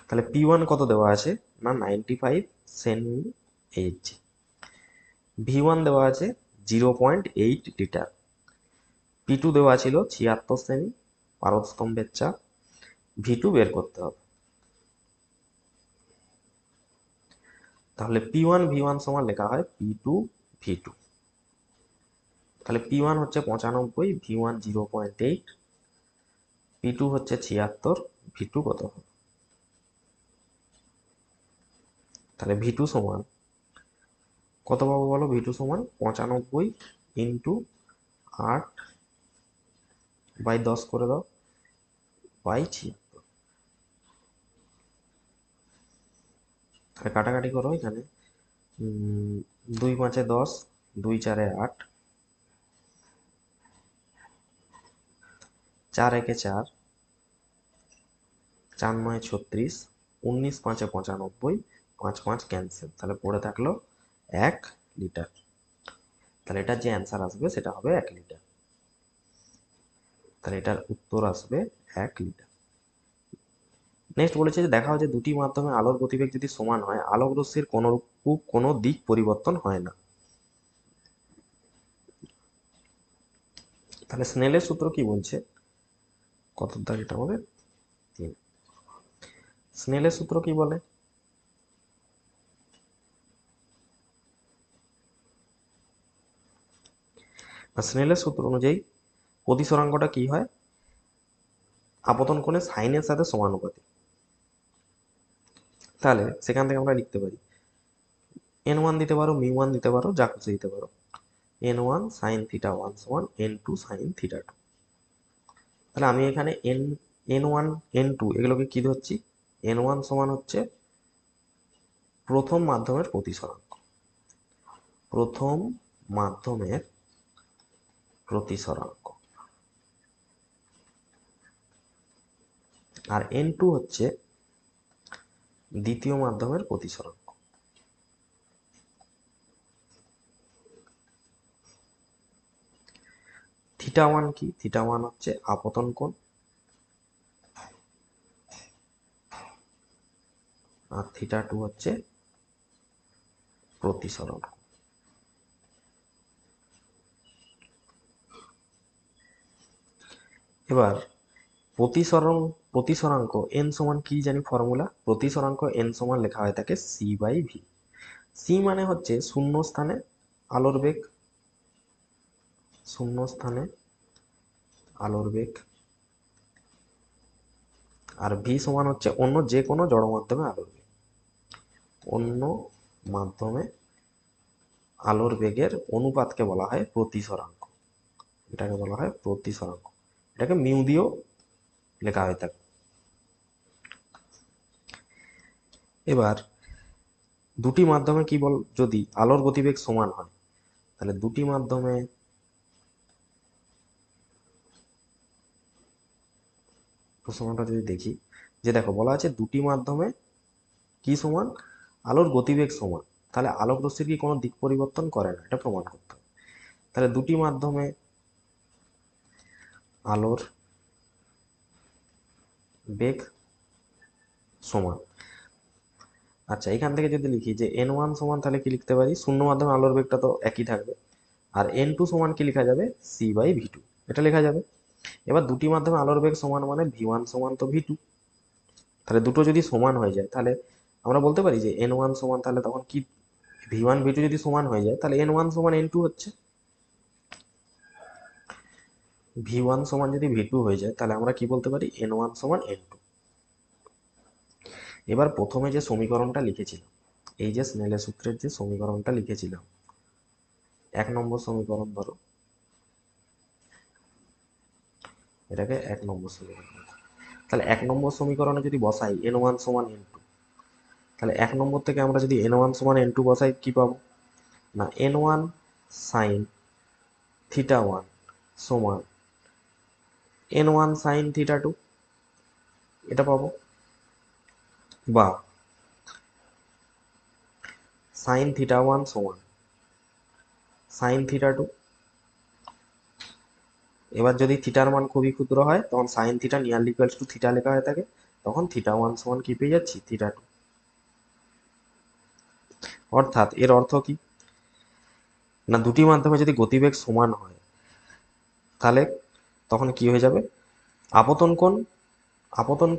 তাহলে P1 কত দেওয়া আছে না 95 সেমি এইচ, V1 দেওয়া আছে 0.8 লিটার, P2 দেওয়া ছিল 76 সেমি পারস্তম্ভের চাপ, V2 বের করতে হবে। তাহলে P1 V1 সমান লেখা হয় P2 V2। তাহলে P1 হচ্ছে 95, V1 0.8, P2 হচ্ছে 76, V2 কত হবে? তাহলে V2 সমান কত পাবো বলো? V2 সমান 95 ইন্টু 8/10 করে দাও বাই 76। তাহলে কাটাকাটি করো এখানে, 2 5 10, 2 4 8, 4 1 4, 4 9 36, 19 5 95, 5 5 ক্যান্সেল, তাহলে পড়ে থাকলো 1 লিটার। তাহলে এটার যে অ্যান্সার আসবে সেটা হবে 1 লিটার। তাহলে এটার উত্তর আসবে 1 লিটার। নেক্সট বলেছে যে দেখা হচ্ছে দুটি মাধ্যমে আলোর গতিবেগ যদি সমান হয় আলোক রশ্মির কোনো দিক পরিবর্তন হয় না। তাহলে স্নেলের সূত্র কি বলছে? কত দাগ এটা আমাদের? 3। স্নেলের সূত্র কি বলে? স্নেলের সূত্র অনুযায়ী প্রতিসরাঙ্কটা কি হয়? আপতন কোণের সাইনের সাথে সমানুপাতিক। তাহলে সেখান থেকে আমরা লিখতে পারি n1 দিতে পারো, μ1 দিতে পারো, যা খুশি দিতে পারো। n1 sin θ1 সমান n2 sin θ2। তাহলে আমি এখানে n1 n2 এগুলোকে কি ধরছি? n1 সমান হচ্ছে প্রথম মাধ্যমের প্রতিসরাঙ্ক, প্রথম মাধ্যমের প্রতিসরাঙ্ক, আর n2 হচ্ছে দ্বিতীয় মাধ্যমের প্রতিসরাঙ্ক। θ1 কি? θ1 হচ্ছে আপতন কোণ, আর θ2 হচ্ছে প্রতিসরণ। এবার প্রতিসরাঙ্ক n সমান কি জানি ফর্মুলা? প্রতিসরাঙ্ক n সমান লেখা হয় থাকে c/v। c মানে হচ্ছে শূন্য স্থানে আলোর বেগ, শূন্য স্থানে আলোর বেগ, আর v সমান হচ্ছে অন্য যে কোনো জড় মাধ্যমে আলোর বেগ, অন্য মাধ্যমে আলোর বেগের অনুপাতকে বলা হয় প্রতিসরাঙ্ক। এটাকে বলা হয় প্রতিসরাঙ্ক। এটাকে মিউ দিয়েও লেখা হয়ে থাকে। এবার দুটি মাধ্যমে কি বল, যদি আলোর গতিবেগ সমান হয় তাহলে দুটি মাধ্যমে প্রশ্নটা যদি দেখি, যে দেখো বলা আছে দুটি মাধ্যমে কি সমান? আলোর গতিবেগ সমান। তাহলে আলোক রশ্মির কি কোনো দিক পরিবর্তন করে না, এটা প্রমাণ করতে হবে। তাহলে দুটি মাধ্যমে আলোর বেগ সমান। আচ্ছা, এখান থেকে যদি লিখি যে n1 সমান, তাহলে কি লিখতে পারি? শূন্য মাধ্যমে আলোর বেগটা তো একই থাকবে, আর n2 সমান কি লেখা যাবে? c/v2, এটা লেখা যাবে। এবার দুটি মাধ্যমে আলোর বেগ সমান মানে v1 সমান তো v2। তাহলে দুটো যদি সমান হয়ে যায় তাহলে আমরা বলতে পারি যে n1 সমান, তাহলে তখন কি v1 v2 যদি সমান হয়ে যায় তাহলে n1 সমান n2 হচ্ছে। v1 সমান যদি v2 হয়ে যায় তাহলে আমরা কি বলতে পারি? n1 সমান n2। এবার প্রথমে যে সমীকরণটা লিখেছিলাম, এই যে স্নেলের সূত্রের যে সমীকরণটা লিখেছিলাম, 1 নম্বর সমীকরণ ধরো, এটাকে 1 নম্বর সমীকরণ। তাহলে 1 নম্বর সমীকরণে যদি বসাই n1 সমান n2, তাহলে 1 নম্বর থেকে আমরা যদি n1 সমান n2 বসাই কি পাবো না n1 সাইন থিটা 1 সমান n1 সাইন থিটা 2, এটা পাবো। বা সাইন থিটা 1 সমান সাইন থিটা 2। এবার যদি থিটার মান খুবই ক্ষুদ্র হয় তখন sine theta nearly equals to theta লেখা হয়ে থাকে, তখন থিটা 1 সমান কি পেয়ে যাচ্ছি থিটা 2। অর্থাৎ এর অর্থ কি না দুটি মাধ্যমে যদি গতিবেগ সমান হয় তাহলে তখন কি হয়ে যাবে আপতন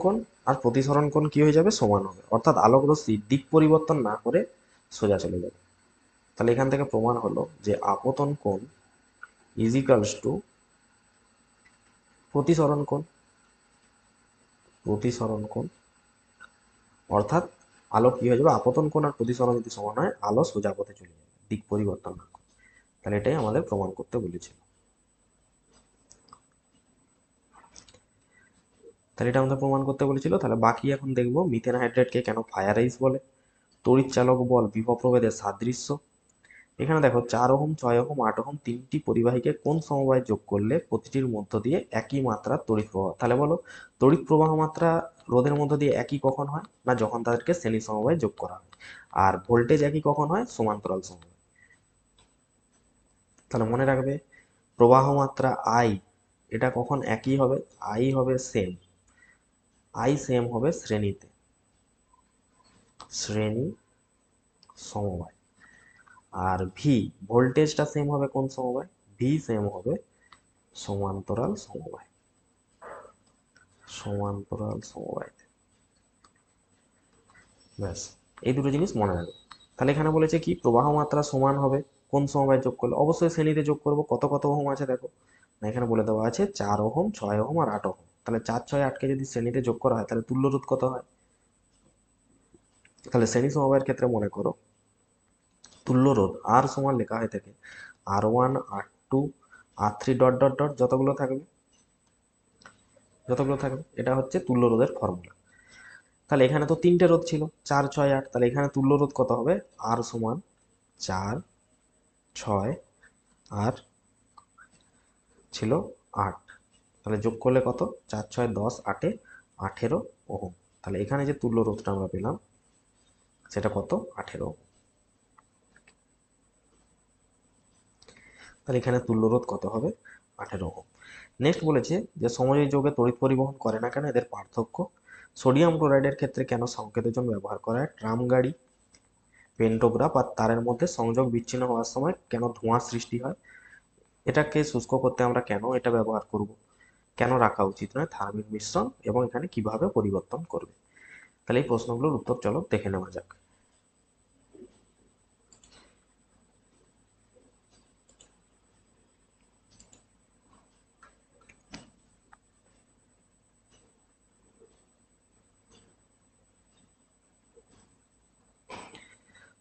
কোণ আর প্রতিসরণ কোণ কি হয়ে যাবে সমান হবে, অর্থাৎ আলোক রশ্মি দিক পরিবর্তন না করে সোজা চলে যাবে। তাহলে এখান থেকে প্রমাণ হলো যে আপতন কোণ ইজ ইকুয়ালস টু প্রতিসরণ কোণ। অর্থাৎ আলো কি হয়ে যাবে আপতন কোণ আর প্রতিসরণ যদি সমান হয় আলো সোজা পথে চলে যাবে দিক পরিবর্তন না করে। তাহলে এটাই আমাদের প্রমাণ করতে বলেছিল। তাহলে এটা আমাদের প্রমাণ করতে বলেছিল। তাহলে বাকি এখন দেখবো মিথেন হাইড্রেটকে কেন ফায়ার আইস বলে, তড়িৎ চালক বল বিভব প্রভেদের সাদৃশ্য। এখানে দেখো 4 ওহম 6 ওহম 8 ওহম তিনটি পরিবাহীকে কোন সমবায় যোগ করলে প্রতিটির মধ্য দিয়ে একই মাত্রার তড়িৎ প্রবাহ। তাহলে বলো তড়িৎ প্রবাহ মাত্রা রোধের মধ্য দিয়ে একই কখন হয় না যখন তাদেরকে শ্রেণী সমবায় যোগ করা হয়। আর ভোল্টেজ একই কখন হয় সমান্তরাল সমবায়। তাহলে মনে রাখবে প্রবাহ মাত্রা আই এটা কখন একই হবে, আই হবে সেম, আই সেম হবে শ্রেণী সমবায়। আর ভি ভোল্টেজটা সেম হবে কোন সমবায়, ভি সেম হবে সমান্তরাল সমবায়। ব্যাস এই দুটো জিনিস মনে রাখবে। তাহলে এখানে বলেছে কি প্রবাহ মাত্রা সমান হবে কোন সমবায় যোগ করলে, অবশ্যই শ্রেণীতে যোগ করবো। কত কত ওহম আছে দেখো না এখানে বলে দেওয়া আছে 4 ওহম 6 ওহম আর 8 ওহম। তাহলে 4 6 8কে যদি শ্রেণীতে যোগ করা হয় তাহলে তুল্য রোধ কত হয়। তাহলে শ্রেণী সমবায়ের ক্ষেত্রে মনে করো তুল্য রোধ আর সমান লেখা হয়ে থাকে R1 R2 R3 dot dot dot যতগুলো থাকবে এটা হচ্ছে তুল্য রোধের ফর্মুলা। তাহলে এখানে তো তিনটে রোধ ছিল 4 6 8, তাহলে এখানে তুল্য রোধ কত হবে আর সমান 4 6 আর ছিল 8। তাহলে যোগ করলে কত 4 6 10 8 18 ওহম। তাহলে এখানে যে তুল্য রোধটা আমরা পেলাম সেটা কত 18 ওহম। তাহলে এখানে তুল্য রোধ কত হবে 18 ওহম। নেক্সট বলেছে যে সমযোজী যৌগে তড়িৎ পরিবহন করে না কেন, এদের পার্থক্য। সোডিয়াম ক্লোরাইডের ক্ষেত্রে কেন সংকেতের জন্য ব্যবহার করা হয়, ট্রাম গাড়ি পেন্টোগ্রাফ আর তারের মধ্যে সংযোগ বিচ্ছিন্ন হওয়ার সময় কেন ধোঁয়ার সৃষ্টি হয়, এটাকে শুষ্ক করতে আমরা কেন এটা ব্যবহার করব, কেন রাখা উচিত নয় থার্মিক মিশ্রণ, এবং এখানে কিভাবে পরিবর্তন করবে। তাহলে এই প্রশ্নগুলোর উত্তর চলো দেখে নেওয়া যাক।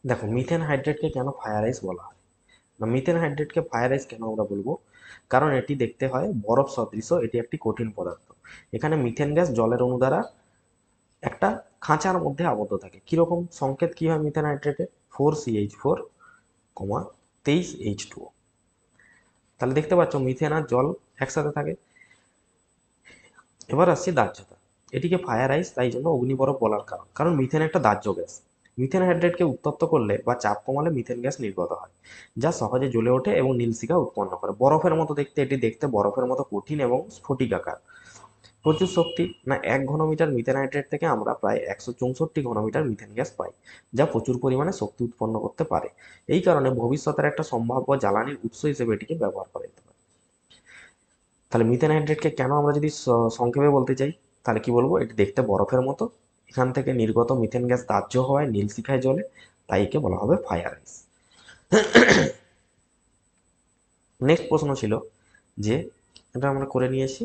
দেখো মিথেন হাইড্রেটকে কেন ফায়ার আইস বলা হয় না, মিথেন হাইড্রেটকে ফায়ার আইস কেন আমরা বলবো, কারণ এটি দেখতে হয় বরফ সদৃশ, এটি একটি কঠিন পদার্থ। এখানে মিথেন গ্যাস জলের অণু দ্বারা একটা খাঁচার মধ্যে আবদ্ধ থাকে। কিরকম সংকেত কি হয় মিথেন হাইড্রেটে 4CH4, 23H2O। তাহলে দেখতে পাচ্ছ মিথেন আর জল একসাথে থাকে। এবার আসছি দাহ্যতা, এটিকে ফায়ার আইস তাই জন্য অগ্নিবরফ বলার কারণ, কারণ মিথেন একটা দাহ্য গ্যাস। মিথেন হাইড্রেটকে উত্তপ্ত করলে বা চাপ কমালে মিথেন গ্যাস নির্গত হয় যা সহজে জ্বলে ওঠে এবং নীলশিখা উৎপন্ন করে। বরফের মতো দেখতে, এটি দেখতে বরফের মতো কঠিন এবং স্ফটিকাকার। প্রচুর শক্তি না 1 ঘনমিটার মিথেন হাইড্রেট থেকে আমরা প্রায় 164 ঘনমিটার মিথেন গ্যাস পাই, যা প্রচুর পরিমাণে শক্তি উৎপন্ন করতে পারে। এই কারণে ভবিষ্যতের একটা সম্ভাব্য জ্বালানির উৎস হিসেবে এটিকে ব্যবহার করা যেতে পারে। তাহলে মিথেন হাইড্রেটকে কেন আমরা যদি সংক্ষেপে বলতে চাই তাহলে কি বলবো, এটি দেখতে বরফের মতো, এখান থেকে নির্গত মিথেন গ্যাস দাহ্য হওয়ায় নীল শিখায় জ্বলে, তাই একে বলা হবে ফায়ার আইস। নেক্সট প্রশ্ন ছিল যে এটা আমরা করে নিয়েছি।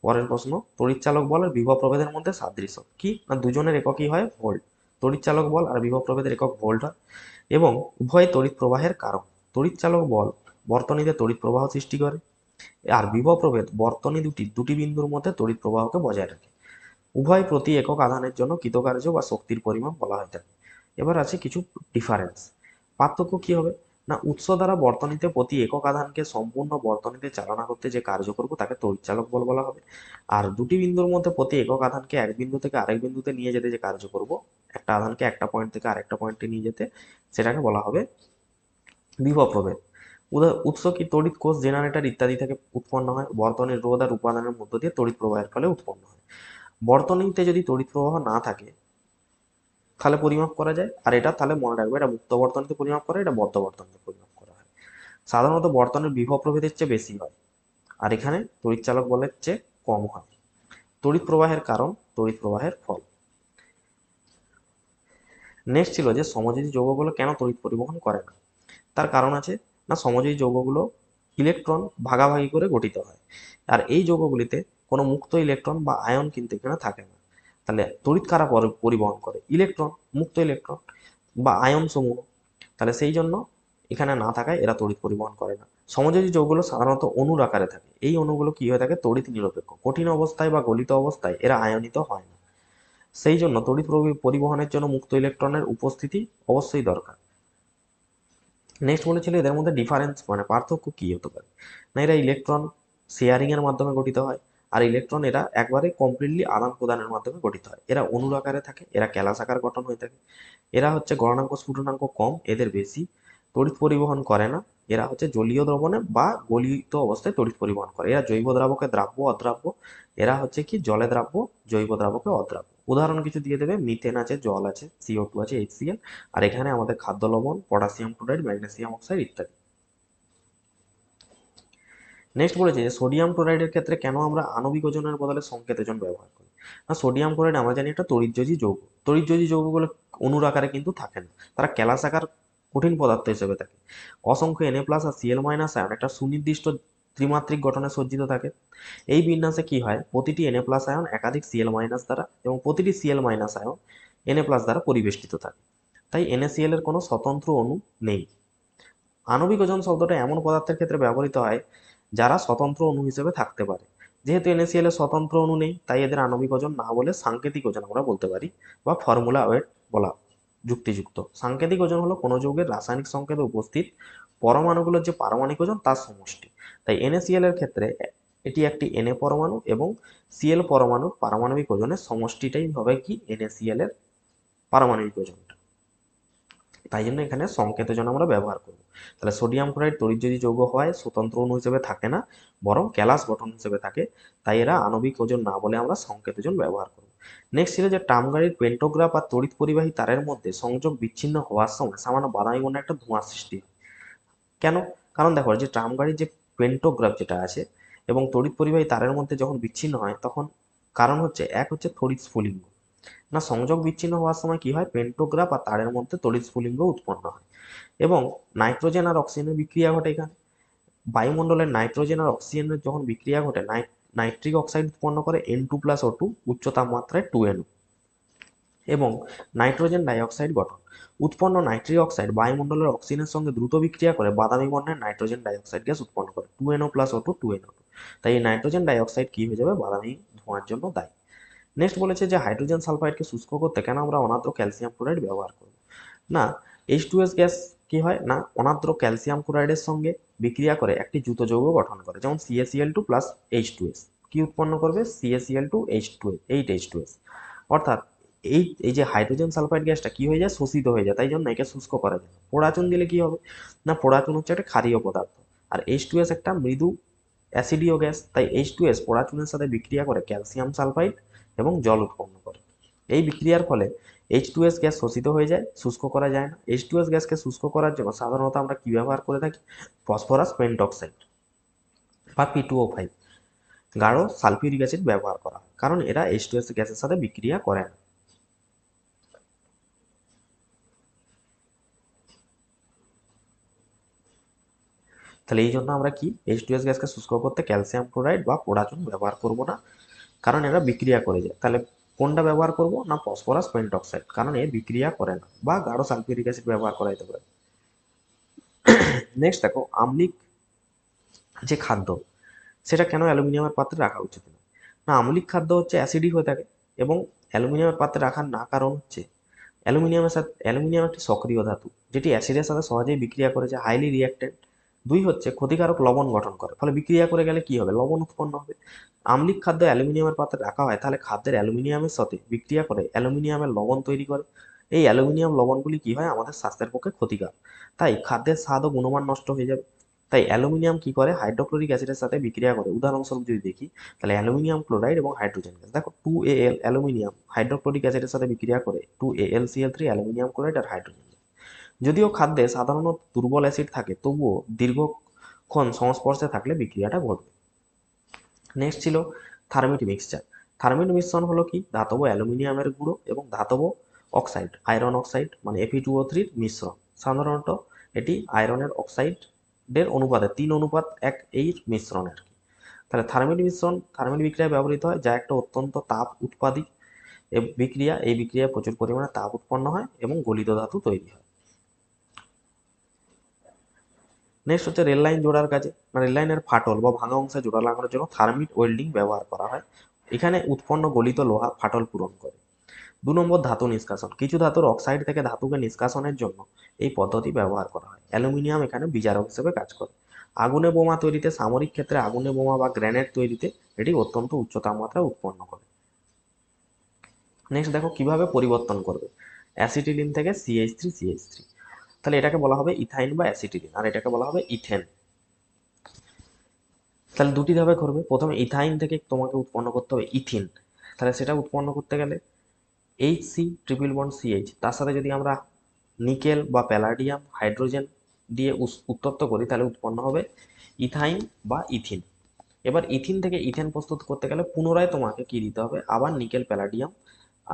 পরের প্রশ্ন তড়িৎচালক বল আর বিভব প্রভেদের মধ্যে সাদৃশ্য কি না, দুজনের এককই হয় ভোল্ট। তড়িৎচালক বল আর বিভব প্রভেদের একক ভোল্ট হয় এবং উভয় তড়িৎ প্রবাহের কারণ। তড়িৎচালক বল বর্তনীতে তড়িৎ প্রবাহ সৃষ্টি করে আর বিভব প্রভেদ বর্তনী দুটি বিন্দুর মধ্যে তড়িৎ প্রবাহকে বজায় রাখে। উভয় প্রতি একক আধানের জন্য কৃতকার্য বা শক্তির পরিমাপ বলা হয়ে থাকে। এবার আছে কিছু ডিফারেন্স। পার্থক্য কি হবে না, উৎস দ্বারা বর্তনীতে প্রতি একক আধানকে সম্পূর্ণ বর্তনীতে চালনা করতে যে কার্য করব তাকে তড়িৎচালক বল বলা হবে। আর দুটি বিন্দুর মধ্যে প্রতি একক আধানকে এক বিন্দু থেকে আরেক বিন্দুতে নিয়ে যেতে যে কার্য করব, একটা আধানকে একটা পয়েন্ট থেকে আরেকটা পয়েন্টে নিয়ে যেতে, সেটাকে বলা হবে বিভব প্রভেদ। উৎস কি, তড়িৎ কোষ, জেনারেটর ইত্যাদি থেকে উৎপন্ন হয়। বর্তনীর রোধ আর উপাদানের মধ্য দিয়ে তড়িৎ প্রবাহের ফলে উৎপন্ন হয়। বর্তনীতে যদি তড়িৎ প্রবাহ না থাকে তাহলে পরিমাপ করা যায়, আর এটা তাহলে মনে রাখবে এটা মুক্ত বর্তনীতে পরিমাপ করে, এটা বদ্ধ বর্তনীতে পরিমাপ করা হয়। সাধারণত বর্তনীর বিভব প্রভেদের চেয়ে বেশি হয়, আর এখানে তড়িৎচালক বলের চেয়ে কম হয়। তড়িৎ প্রবাহের কারণ, তড়িৎ প্রবাহের ফল। নেক্সট ছিল যে সমযোজী যৌগগুলো কেন তড়িৎ পরিবহন করে না। তার কারণ আছে না, সমযোজী যৌগগুলো ইলেকট্রন ভাগাভাগি করে গঠিত হয়, আর এই যৌগগুলিতে কোনো মুক্ত ইলেকট্রন বা আয়ন কিন্তু এখানে থাকে না। তাহলে তড়িৎ কারা পরিবহন করে, ইলেকট্রন, মুক্ত ইলেকট্রন বা আয়ন সমূহ। তাহলে সেই জন্য এখানে না থাকায় এরা তড়িৎ পরিবহন করে না। সমযোজী যৌগগুলো সাধারণত অণুর আকারে থাকে। এই অণুগুলো কি হয়ে থাকে, তড়িৎ নিরপেক্ষ। কঠিন অবস্থায় বা গলিত অবস্থায় এরা আয়নিত হয় না। সেই জন্য তড়িৎ পরিবহনের জন্য মুক্ত ইলেকট্রনের উপস্থিতি অবশ্যই দরকার। নেক্সট বলেছিল এদের মধ্যে ডিফারেন্স মানে পার্থক্য কি হতে পারে না, এরা ইলেকট্রন শেয়ারিং এর মাধ্যমে গঠিত হয়, আর ইলেকট্রন এরা একবারে কমপ্লিটলি আদান প্রদানের মাধ্যমে গঠিত হয়। এরা অণুর আকারে থাকে, এরা ক্যালাস আকার গঠন হয়ে থাকে। এরা হচ্ছে গলনাঙ্ক স্ফুটনাঙ্ক কম, এদের বেশি। তড়িৎ পরিবহন করে না। এরা হচ্ছে জলীয় দ্রবণে বা গলিত অবস্থায় তড়িৎ পরিবহন করে। এরা জৈব দ্রাবকে দ্রাব্য অদ্রাব্য। এরা হচ্ছে কি জলে দ্রাব্য, জৈব দ্রাবকে অদ্রাব্য। উদাহরণ কিছু দিয়ে দেবে, মিথেন আছে, জল আছে, CO2 আছে, HCl, আর এখানে আমাদের খাদ্য লবণ, পটাশিয়াম ক্লোরাইড, ম্যাগনেসিয়াম অক্সাইড ইত্যাদি। নেক্সট বলেছে যে সোডিয়াম ক্লোরাইডের ক্ষেত্রে কেন আমরা আণবিক ওজনের বদলে সংকেত ওজন ব্যবহার করি। না, সোডিয়াম ক্লোরাইড আমরা জানি একটা তড়িৎযোজী যৌগ। তড়িৎযোজী যৌগগুলো অণুর আকারে কিন্তু থাকে না, তারা ক্যালাস আকার কঠিন পদার্থ হিসেবে থাকে। অসংখ্য Na প্লাস আর Cl মাইনাস আয়ন একটা সুনির্দিষ্ট ত্রিমাত্রিক গঠনে সজ্জিত থাকে। এই বিন্যাসে কি হয়, প্রতিটি Na প্লাস আয়ন একাধিক Cl মাইনাস দ্বারা এবং প্রতিটি Cl minus ion Na plus দ্বারা পরিবেষ্টিত থাকে। তাই NaCl এর কোনো স্বতন্ত্র অণু নেই। আণবিক ওজন শব্দটা এমন পদার্থের ক্ষেত্রে ব্যবহৃত হয় যারা স্বতন্ত্র অণু হিসেবে থাকতে পারে। যেহেতু NaCl এর স্বতন্ত্র অণু নেই, তাই এদের আণবিক ওজন না বলে সাংকেতিক ওজন আমরা বলতে পারি, বা ফর্মুলা ওয়েট বলা যুক্তিযুক্ত। সাংকেতিক ওজন হলো কোনো যৌগের রাসায়নিক সংকেতে উপস্থিত পরমাণুগুলোর যে পারমাণবিক ওজন তার সমষ্টি। তাই NaCl এর ক্ষেত্রে এটি একটি Na পরমাণু এবং Cl পরমাণুর পারমাণবিক ওজনের সমষ্টিটাই হবে কি NaCl এর পারমাণবিক ওজন। তাই জন্য এখানে সংকেত ওজন আমরা ব্যবহার করব। তাহলে সোডিয়াম ক্লোরাইড তড়িৎযোজী যৌগ হয়, স্বতন্ত্র অণু হিসেবে থাকে না, বরং ক্যালাস গঠন হিসেবে থাকে। তাই এরা আণবিক ওজন না বলে আমরা সংকেত ওজন ব্যবহার করব। নেক্সট ছিল যে ট্রাম গাড়ির পেন্টোগ্রাফ আর তড়িৎ পরিবাহী তারের মধ্যে সংযোগ বিচ্ছিন্ন হওয়ার সময় সামান্য বাদামি বর্ণের একটা ধোঁয়ার সৃষ্টি হয়। কেন? কারণ দেখো যে ট্রাম গাড়ির যে পেন্টোগ্রাফ যেটা আছে এবং তড়িৎ পরিবাহী তারের মধ্যে যখন বিচ্ছিন্ন হয় তখন কারণ হচ্ছে, এক হচ্ছে তড়িৎ স্ফুলিঙ্গ। না, সংযোগ বিচ্ছিন্ন হওয়ার সময় কি হয়, পেন্টোগ্রাফ আর তারের মধ্যে তড়িৎ স্ফুলিঙ্গ উৎপন্ন হয় এবং নাইট্রোজেন আর অক্সিজেনের বিক্রিয়া ঘটে এখানে। বায়ুমণ্ডলের নাইট্রোজেন আর অক্সিজেনের যখন বিক্রিয়া ঘটে নাইট্রিক অক্সাইড উৎপন্ন করে N2+O2 উচ্চ তাপমাত্রায় 2NO এবং নাইট্রোজেন ডাইঅক্সাইড গঠন। উৎপন্ন নাইট্রিক অক্সাইড বায়ুমণ্ডলের অক্সিজেনের সঙ্গে দ্রুত বিক্রিয়া করে বাদামি বর্ণের নাইট্রোজেন ডাইঅক্সাইড গ্যাস উৎপন্ন করে 2NO+O2 2NO2। তাই এই নাইট্রোজেন ডাইঅক্সাইড কি হয়ে যাবে, বাদামি ধোঁয়ার জন্য দায়ী। নেক্সট বলেছে যে হাইড্রোজেন সালফাইডকে শুষ্ক করতে কেন আমরা অনাদ্র ক্যালসিয়াম ক্লোরাইড ব্যবহার করব। না, H2S গ্যাস কি হয় না, অনাদ্র ক্যালসিয়াম ক্লোরাইডের সঙ্গে বিক্রিয়া করে একটি যুত যৌগ গঠন করে, যেমন CaCl2 প্লাস H2S কি উৎপন্ন করবে, CaCl2 8H2S। অর্থাৎ এই এই যে হাইড্রোজেন সালফাইড গ্যাসটা কি হয়ে যায়, শোষিত হয়ে যায়, তাই জন্য একে শুষ্ক করা যায়। পোড়াচুন দিলে কি হবে না, পোড়াচুন হচ্ছে একটা ক্ষারীয় পদার্থ, আর H2S একটা মৃদু অ্যাসিডীয় গ্যাস, তাই H2S পোড়াচুনের সাথে বিক্রিয়া করে ক্যালসিয়াম সালফাইড এবং জল উৎপন্ন করে। এই বিক্রিয়ার ফলে H2S গ্যাস শোষিত হয়ে যায়, শুষ্ক করা যায় না। H2S গ্যাসকে শুষ্ক করার জন্য সাধারণত আমরা কি ব্যবহার করে থাকি, ফসফরাস পেন্টক্সাইড বা P2O5 গাঢ় সালফিউরিক অ্যাসিড ব্যবহার করা হয়, কারণ এরা H2S গ্যাসের সাথে বিক্রিয়া করে না। তাহলে এই জন্য আমরা কি H2S গ্যাসকে শুষ্ক করতে ক্যালসিয়াম ক্লোরাইড বা পোড়াচুন ব্যবহার করব না, কারণ এরা বিক্রিয়া করে যায়। তাহলে কোনটা ব্যবহার করব না, ফসফরাস পেন্টক্সাইড, কারণ এ বিক্রিয়া করে না, বা গাঢ় সালফিউরিক অ্যাসিড ব্যবহার করা যেতে পারে। নেক্সট দেখো, আম্লিক যে খাদ্য সেটা কেন অ্যালুমিনিয়ামের পাত্রে রাখা উচিত নয়? না, আম্লিক খাদ্য হচ্ছে অ্যাসিডিক হয়ে থাকে, এবং অ্যালুমিনিয়ামের পাত্রে রাখার না কারণ হচ্ছে অ্যালুমিনিয়াম একটি সক্রিয় ধাতু, যেটি অ্যাসিডের সাথে সহজেই বিক্রিয়া করে, যে হাইলি রিঅ্যাক্টেন্ট। দুই হচ্ছে ক্ষতিকারক লবণ গঠন করে, ফলে বিক্রিয়া করে গেলে কি হবে, লবণ উৎপন্ন হবে। আম্লিক খাদ্য অ্যালুমিনিয়ামের পাত্রে রাখা হয়, তাহলে খাদ্যের অ্যালুমিনিয়ামের সাথে বিক্রিয়া করে অ্যালুমিনিয়ামের লবণ তৈরি করে। এই অ্যালুমিনিয়াম লবণগুলি কি হয়, আমাদের স্বাস্থ্যের পক্ষে ক্ষতিকর, তাই খাদ্যের স্বাদ ও গুণমান নষ্ট হয়ে যাবে। তাই অ্যালুমিনিয়াম কি করে, হাইড্রোক্লোরিক অ্যাসিডের সাথে বিক্রিয়া করে। উদাহরণস্বরূপ যদি দেখি, তাহলে অ্যালুমিনিয়াম ক্লোরাইড এবং হাইড্রোজেন গ্যাস, দেখো 2Al অ্যালুমিনিয়াম হাইড্রোক্লোরিক অ্যাসিডের সাথে বিক্রিয়া করে 2AlCl3 অ্যালুমিনিয়াম ক্লোরাইড আর হাইড্রোজেন। যদিও খাদ্যে সাধারণত দুর্বল অ্যাসিড থাকে, তবুও দীর্ঘক্ষণ সংস্পর্শে থাকলে বিক্রিয়াটা ঘটবে। নেক্সট ছিল থার্মিট মিক্সচার। থার্মিট মিশ্রণ হলো কি, ধাতব অ্যালুমিনিয়ামের গুঁড়ো এবং ধাতব অক্সাইড আয়রন অক্সাইড মানে Fe2O3 মিশ্রণ। সাধারণত এটি আয়রনের অক্সাইডের অনুপাতে 3:1 এই মিশ্রণ আর কি। তাহলে থার্মিট বিক্রিয়ায় ব্যবহৃত হয়, যা একটা অত্যন্ত তাপ উৎপাদী বিক্রিয়া। এই বিক্রিয়ায় প্রচুর পরিমাণে তাপ উৎপন্ন হয় এবং গলিত ধাতু তৈরি হয়। নেক্সট হচ্ছে রেল লাইন জোড়ার কাজে, রেল লাইনের ফাটল বা ভাঙা অংশে জোড়া লাগানোর জন্য থার্মিট ওয়েল্ডিং ব্যবহার করা হয়। এখানে উৎপন্ন গলিত লোহা ফাটল পূরণ করে। 2 নম্বর, ধাতু নিষ্কাশন। কিছু ধাতুর অক্সাইড থেকে ধাতুকে নিষ্কাশনের জন্য এই পদ্ধতি ব্যবহার করা হয়। অ্যালুমিনিয়াম এখানে বিজারক হিসেবে কাজ করে। আগুনে বোমা তৈরিতে, সামরিক ক্ষেত্রে আগুনে বোমা বা গ্রেনেড তৈরিতে এটি অত্যন্ত উচ্চ তাপমাত্রা উৎপন্ন করে। নেক্সট দেখো কিভাবে পরিবর্তন করবে অ্যাসিটিলিন থেকে CH3CH3। তাহলে এটাকে বলা হবে ইথাইন বা অ্যাসিটিলিন, আর এটাকে বলা হবে ইথেন। তাহলে দুটি ধাপে করবে। প্রথমে ইথাইন থেকে তোমাকে উৎপন্ন করতে হবে ইথিন। তাহলে সেটা উৎপন্ন করতে গেলে HC ট্রিপল বন্ড CH, তার সাথে যদি আমরা নিকেল বা প্যালাডিয়াম হাইড্রোজেন দিয়ে উত্তপ্ত করি, তাহলে উৎপন্ন হবে ইথাইন বা ইথিন। এবার ইথিন থেকে ইথেন প্রস্তুত করতে গেলে পুনরায় তোমাকে কি দিতে হবে, আবার নিকেল প্যালাডিয়াম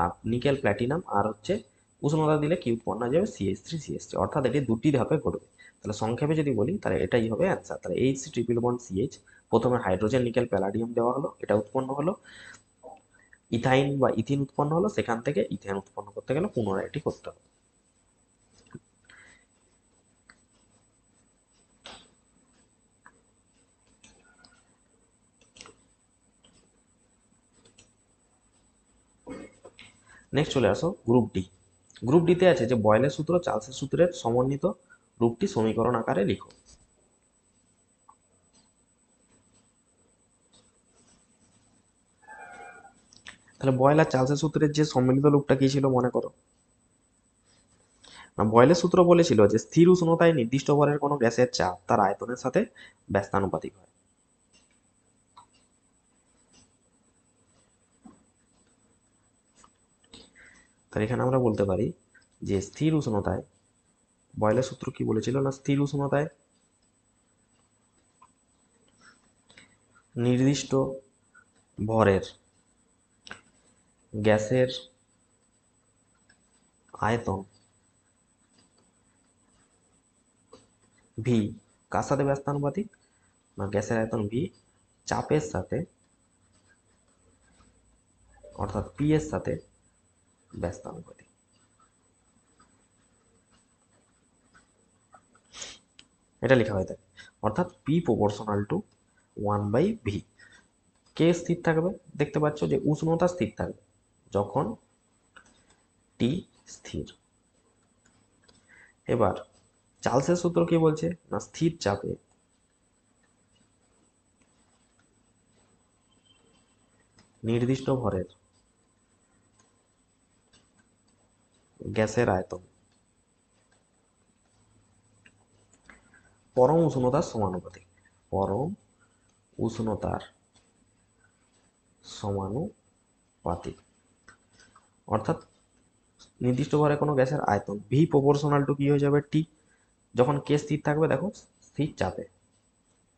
আর নিকেল প্ল্যাটিনাম আর হচ্ছে উষ্ণতা দিলে কি উৎপন্ন হয়ে যাবে, CH3CH3। অর্থাৎ এটি দুটি ধাপে ঘটবে। তাহলে সংক্ষেপে যদি বলি, তাহলে এটাই হবে অ্যান্সার। তাহলে HC ট্রিপল বন্ড CH, প্রথমে হাইড্রোজেন নিকেল প্যালাডিয়াম দেওয়া হলো, এটা উৎপন্ন হলো, ইথাইন বা ইথিন উৎপন্ন হলো, সেখান থেকে ইথেন উৎপন্ন করতে গেলে পুনরায় এটি করতে হবে। নেক্সট চলে আসো গ্রুপ ডি। গ্রুপ ডিতে আছে যে বয়েলের সূত্র, চার্লসের সূত্রের সমন্বিত রূপটি সমীকরণ আকারে লিখো। তাহলে বয়েল আর চার্লসের সূত্রের যে সম্মিলিত রূপটা কি ছিল মনে করো। না, বয়েলের সূত্র বলেছিল যে স্থির উষ্ণতায় নির্দিষ্ট ভরের কোনো গ্যাসের চাপ তার আয়তনের সাথে ব্যস্তানুপাতিক হয়। তাহলে এখানে আমরা বলতে পারি যে স্থির উষ্ণতায়, বয়েলের সূত্র কি বলেছিল না, স্থির উষ্ণতায় নির্দিষ্ট ভরের গ্যাসের আয়তন ভি কার সাথে ব্যস্তানুপাতিক, না গ্যাসের আয়তন ভি চাপের সাথে অর্থাৎ পি এর সাথে ব্যস্তানুপাতিক। এটা লেখা হয়ে থাকে, অর্থাৎ পি প্রপোর্শনাল টু 1/v। কে স্থির থাকবে, দেখতে পাচ্ছ যে উষ্ণতা স্থির থাকবে যখন টি স্থির। এবার চার্লসের সূত্র কি বলছে না, স্থির চাপে নির্দিষ্ট ভরের গ্যাসের আয়তন পরম উষ্ণতার সমানুপাতিক। পরম উষ্ণতার সমানুপাতিক, অর্থাৎ নির্দিষ্ট ভরে কোনো গ্যাসের আয়তন ভি প্রপোর্শনাল টু কি হয়ে যাবে, টি। যখন কে স্থির থাকবে, দেখো স্থির চাপে,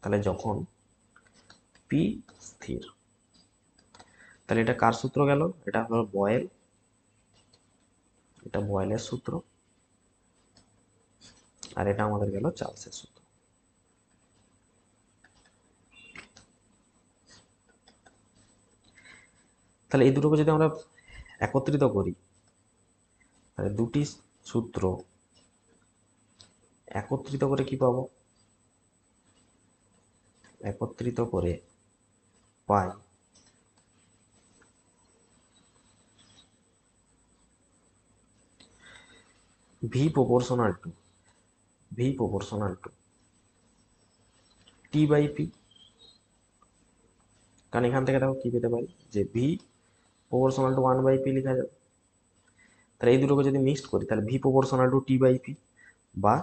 তাহলে যখন পি স্থির, তাহলে এটা কার সূত্র গেল, এটা হলো বয়েল, এটা বয়েলের সূত্র, আর এটা আমাদের গেল চার্লসের সূত্র। তাহলে এই দুটোকে যদি আমরা একত্রিত করি, তাহলে দুটি সূত্র একত্রিত করে কি পাবো, একত্রিত করে পাই V proportional to T by P. কারণ এখান থেকে দেখো কি পেতে পারি, যে ভি প্রপোর্শনাল টু 1/p লেখা যাবে। তাহলে এই দুটোকে যদি মিক্সড করি তাহলে v proportional to T by p বা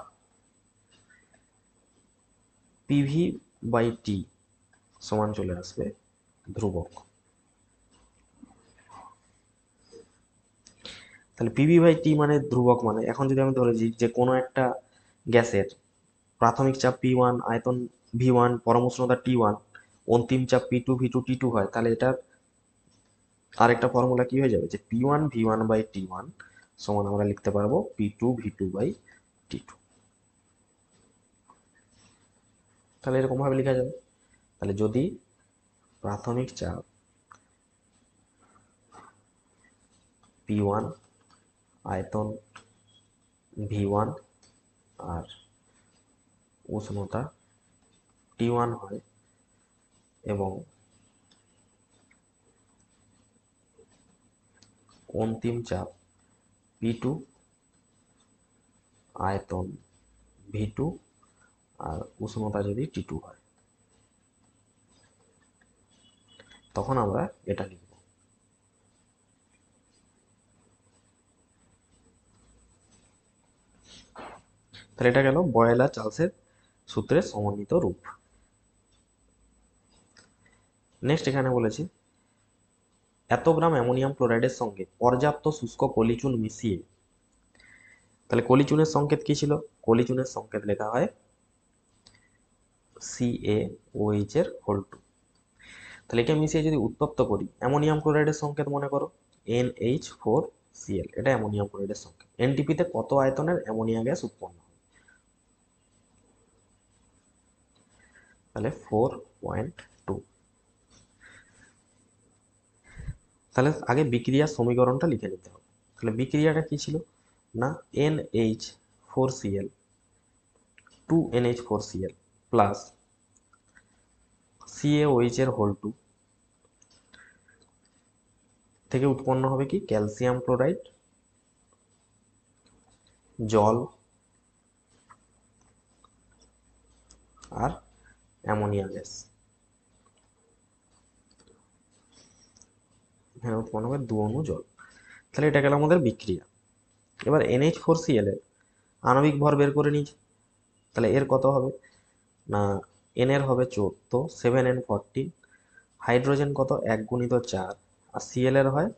পিভি বাই টি সমান চলে আসবে ধ্রুবক। তাহলে পিভি বাই টি মানে ধ্রুবক, মানে এখন যদি আমি ধরেছি যে কোনো একটা গ্যাসের প্রাথমিক চাপ P1, আয়তন V1, পরম উষ্ণতা T1, অন্তিম চাপ P2, V2, T2 হয়, তাহলে এটার আরেকটা ফর্মুলা কি হয়ে যাবে, যে P1 V1 বাই T1 সমান আমরা লিখতে পারবো P2 V2 বাই T2। তাহলে এরকম ভাবে লেখা যাবে। তাহলে যদি প্রাথমিক চাপ P1, আয়তন V1 আর উষ্ণতা T1 হয় এবং অন্তিম চাপ P2, আয়তন V2 আর উষ্ণতা যদি T2 হয়, তখন আমরা এটা লিখব। তাহলে এটা গেল বয়লার চার্লসের সূত্রের সমন্বিত রূপ। নেক্সট এখানে বলেছি এত গ্রাম অ্যামোনিয়াম ক্লোরাইডের সঙ্গে পর্যাপ্ত শুষ্ক কলিচুন মিশিয়ে, তাহলে কলিচুনের সংকেত কি ছিল, কলিচুনের সংকেত লেখা হয় CaOH এর হোল 2। তাহলে একে মিশিয়ে যদি উত্তপ্ত করি, অ্যামোনিয়াম ক্লোরাইডের সংকেত মনে করো NH4Cl, এটা অ্যামোনিয়াম ক্লোরাইডের সংকেত। এনটিপিতে কত আয়তনের অ্যামোনিয়া গ্যাস উৎপন্ন হয়, তাহলে 4.2। তাহলে আগে বিক্রিয়ার সমীকরণটা লিখে নিতে হবে। তাহলে বিক্রিয়াটা কি ছিল না, NH4Cl 2NH4Cl প্লাস CaOH এর হোল 2 থেকে উৎপন্ন হবে কি, ক্যালসিয়াম ক্লোরাইড, জল আর অ্যামোনিয়া গ্যাস। এখানে উৎপন্ন হবে 2 অণু জল। তাহলে এটা গেল আমাদের বিক্রিয়া। এবার NH4Cl এর আণবিক ভর বের করে নিয়েছি। তাহলে এর কত হবে না, N এর হবে 14, 7N14, হাইড্রোজেন কত 1 গুণিত 4, আর Cl এর হয়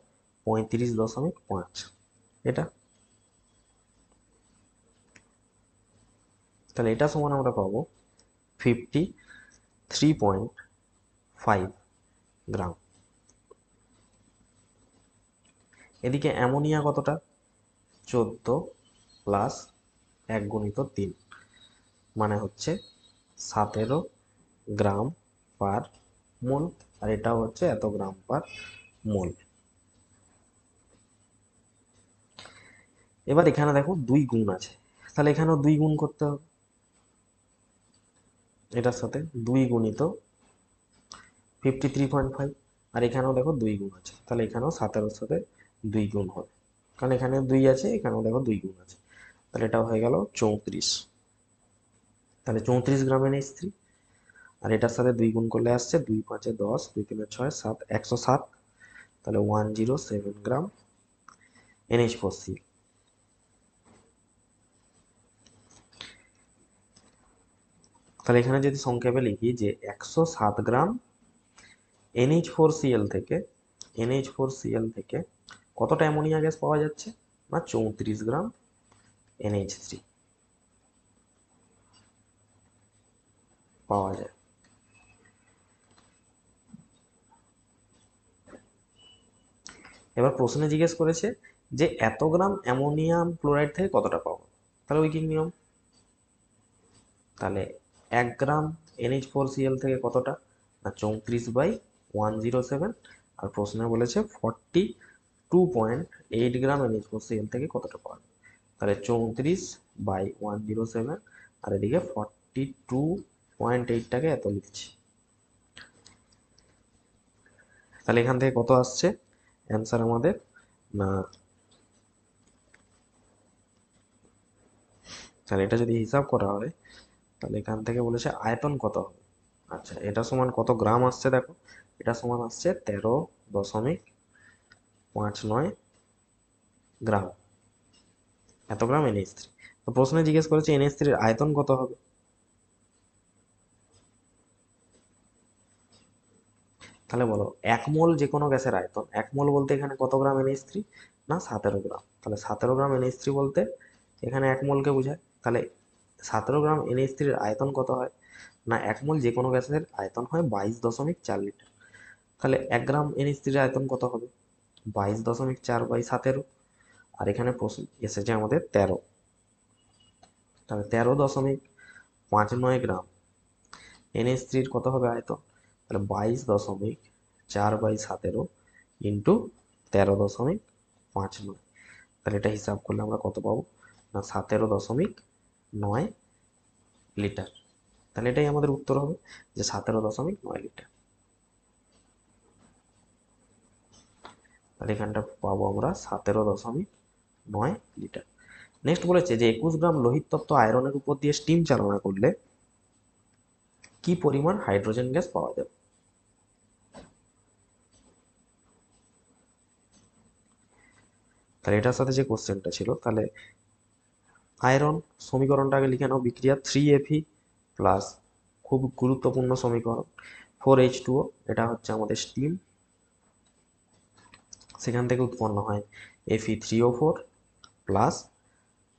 35.5। এটা তাহলে এটা সমান আমরা পাবো 53.5 গ্রাম। এদিকে অ্যামোনিয়া কতটা, 14 প্লাস 1 গুণিত 3 মানে হচ্ছে 17 গ্রাম পার মোল, আর এটাও হচ্ছে এত গ্রাম পার মোল। এবার এখানে দেখো 2 গুণ আছে, তাহলে এখানেও 2 গুণ করতে হবে, এটার সাথে 2 গুণিত 53.5, আর এখানেও দেখো 2 গুণ আছে, তাহলে এখানেও 17-এর সাথে 2 গুণ হবে, কারণ এখানে 2 আছে, এখানেও দেখো 2 গুণ আছে, তাহলে এটাও হয়ে গেল 34। তাহলে 34 গ্রাম NH3, আর এটার সাথে 2 গুণ করলে আসছে 2 5 10, 2 3 6 7, 107, তাহলে 107 গ্রাম NH4Cl। তাহলে এখানে যদি সংক্ষেপে লিখি যে 107 গ্রাম NH4Cl থেকে কতটা অ্যামোনিয়া গ্যাস পাওয়া যাচ্ছে না, 34 গ্রাম NH3 পাওয়া যায়। এবার প্রশ্নে জিজ্ঞেস করেছে যে এত গ্রাম অ্যামোনিয়াম ক্লোরাইড থেকে কতটা পাবো, তাহলে উইকিং নিয়ম, তাহলে 1 গ্রাম NH4Cl থেকে কতটা না 34/107, আর প্রশ্নে বলেছে 42.8 গ্রাম NH4Cl থেকে কতটা পাওয়া যাবে, তাহলে 34/107, আর এদিকে 42.8টাকে এত লিখছি। তাহলে এখান থেকে কত আসছে অ্যান্সার আমাদের? না, তাহলে এটা যদি হিসাব করা হয় তাহলে এখান থেকে বলেছে আয়তন কত হবে। আচ্ছা, এটা সমান কত গ্রাম আসছে দেখো, এটা সমান আসছে 13.59 গ্রাম। এত গ্রাম NH3। তো প্রশ্নে জিজ্ঞেস করেছে NH3 এর আয়তন কত হবে। তাহলে বলো 1 মোল যে কোনো গ্যাসের আয়তন, 1 মোল বলতে এখানে কত গ্রাম NH3? না 17 গ্রাম। তাহলে 17 গ্রাম NH3 বলতে এখানে 1 মোলকে বোঝায়। তাহলে 17 গ্রাম NH3 এর আয়তন কত হয়? না 1 মোল যে কোনো গ্যাসের আয়তন হয় 22.4 লিটার। তাহলে 1 গ্রাম NH3 এর আয়তন কত হবে? 22.4/17। আর এখানে প্রশ্ন এসেছে আমাদের 13, তাহলে 13.59 গ্রাম NH3 কত হবে আয়তন? তাহলে 22.4/17 ইন্টু 13.59। তাহলে এটা হিসাব করলে আমরা কত পাবো? না 17.9 লিটার। তাহলে এটাই আমাদের উত্তর হবে, যে 17.9 লিটার। তাহলে এখানটা পাবো আমরা 17.9 লিটার। নেক্সট বলেছে যে 21 গ্রাম লোহিত তত্ত্ব আয়রনের উপর দিয়ে স্টিম চালনা করলে কি পরিমাণ হাইড্রোজেন গ্যাস পাওয়া যাবে। তাহলে এটার সাথে যে কোশ্চেনটা ছিল, তাহলে আয়রন সমীকরণটা আগে লিখে নাও, বিক্রিয়া 3Fe প্লাস, খুব গুরুত্বপূর্ণ সমীকরণ, 4H2O, এটা হচ্ছে আমাদের স্টিম, সেখান থেকে উৎপন্ন হয় Fe3O4 প্লাস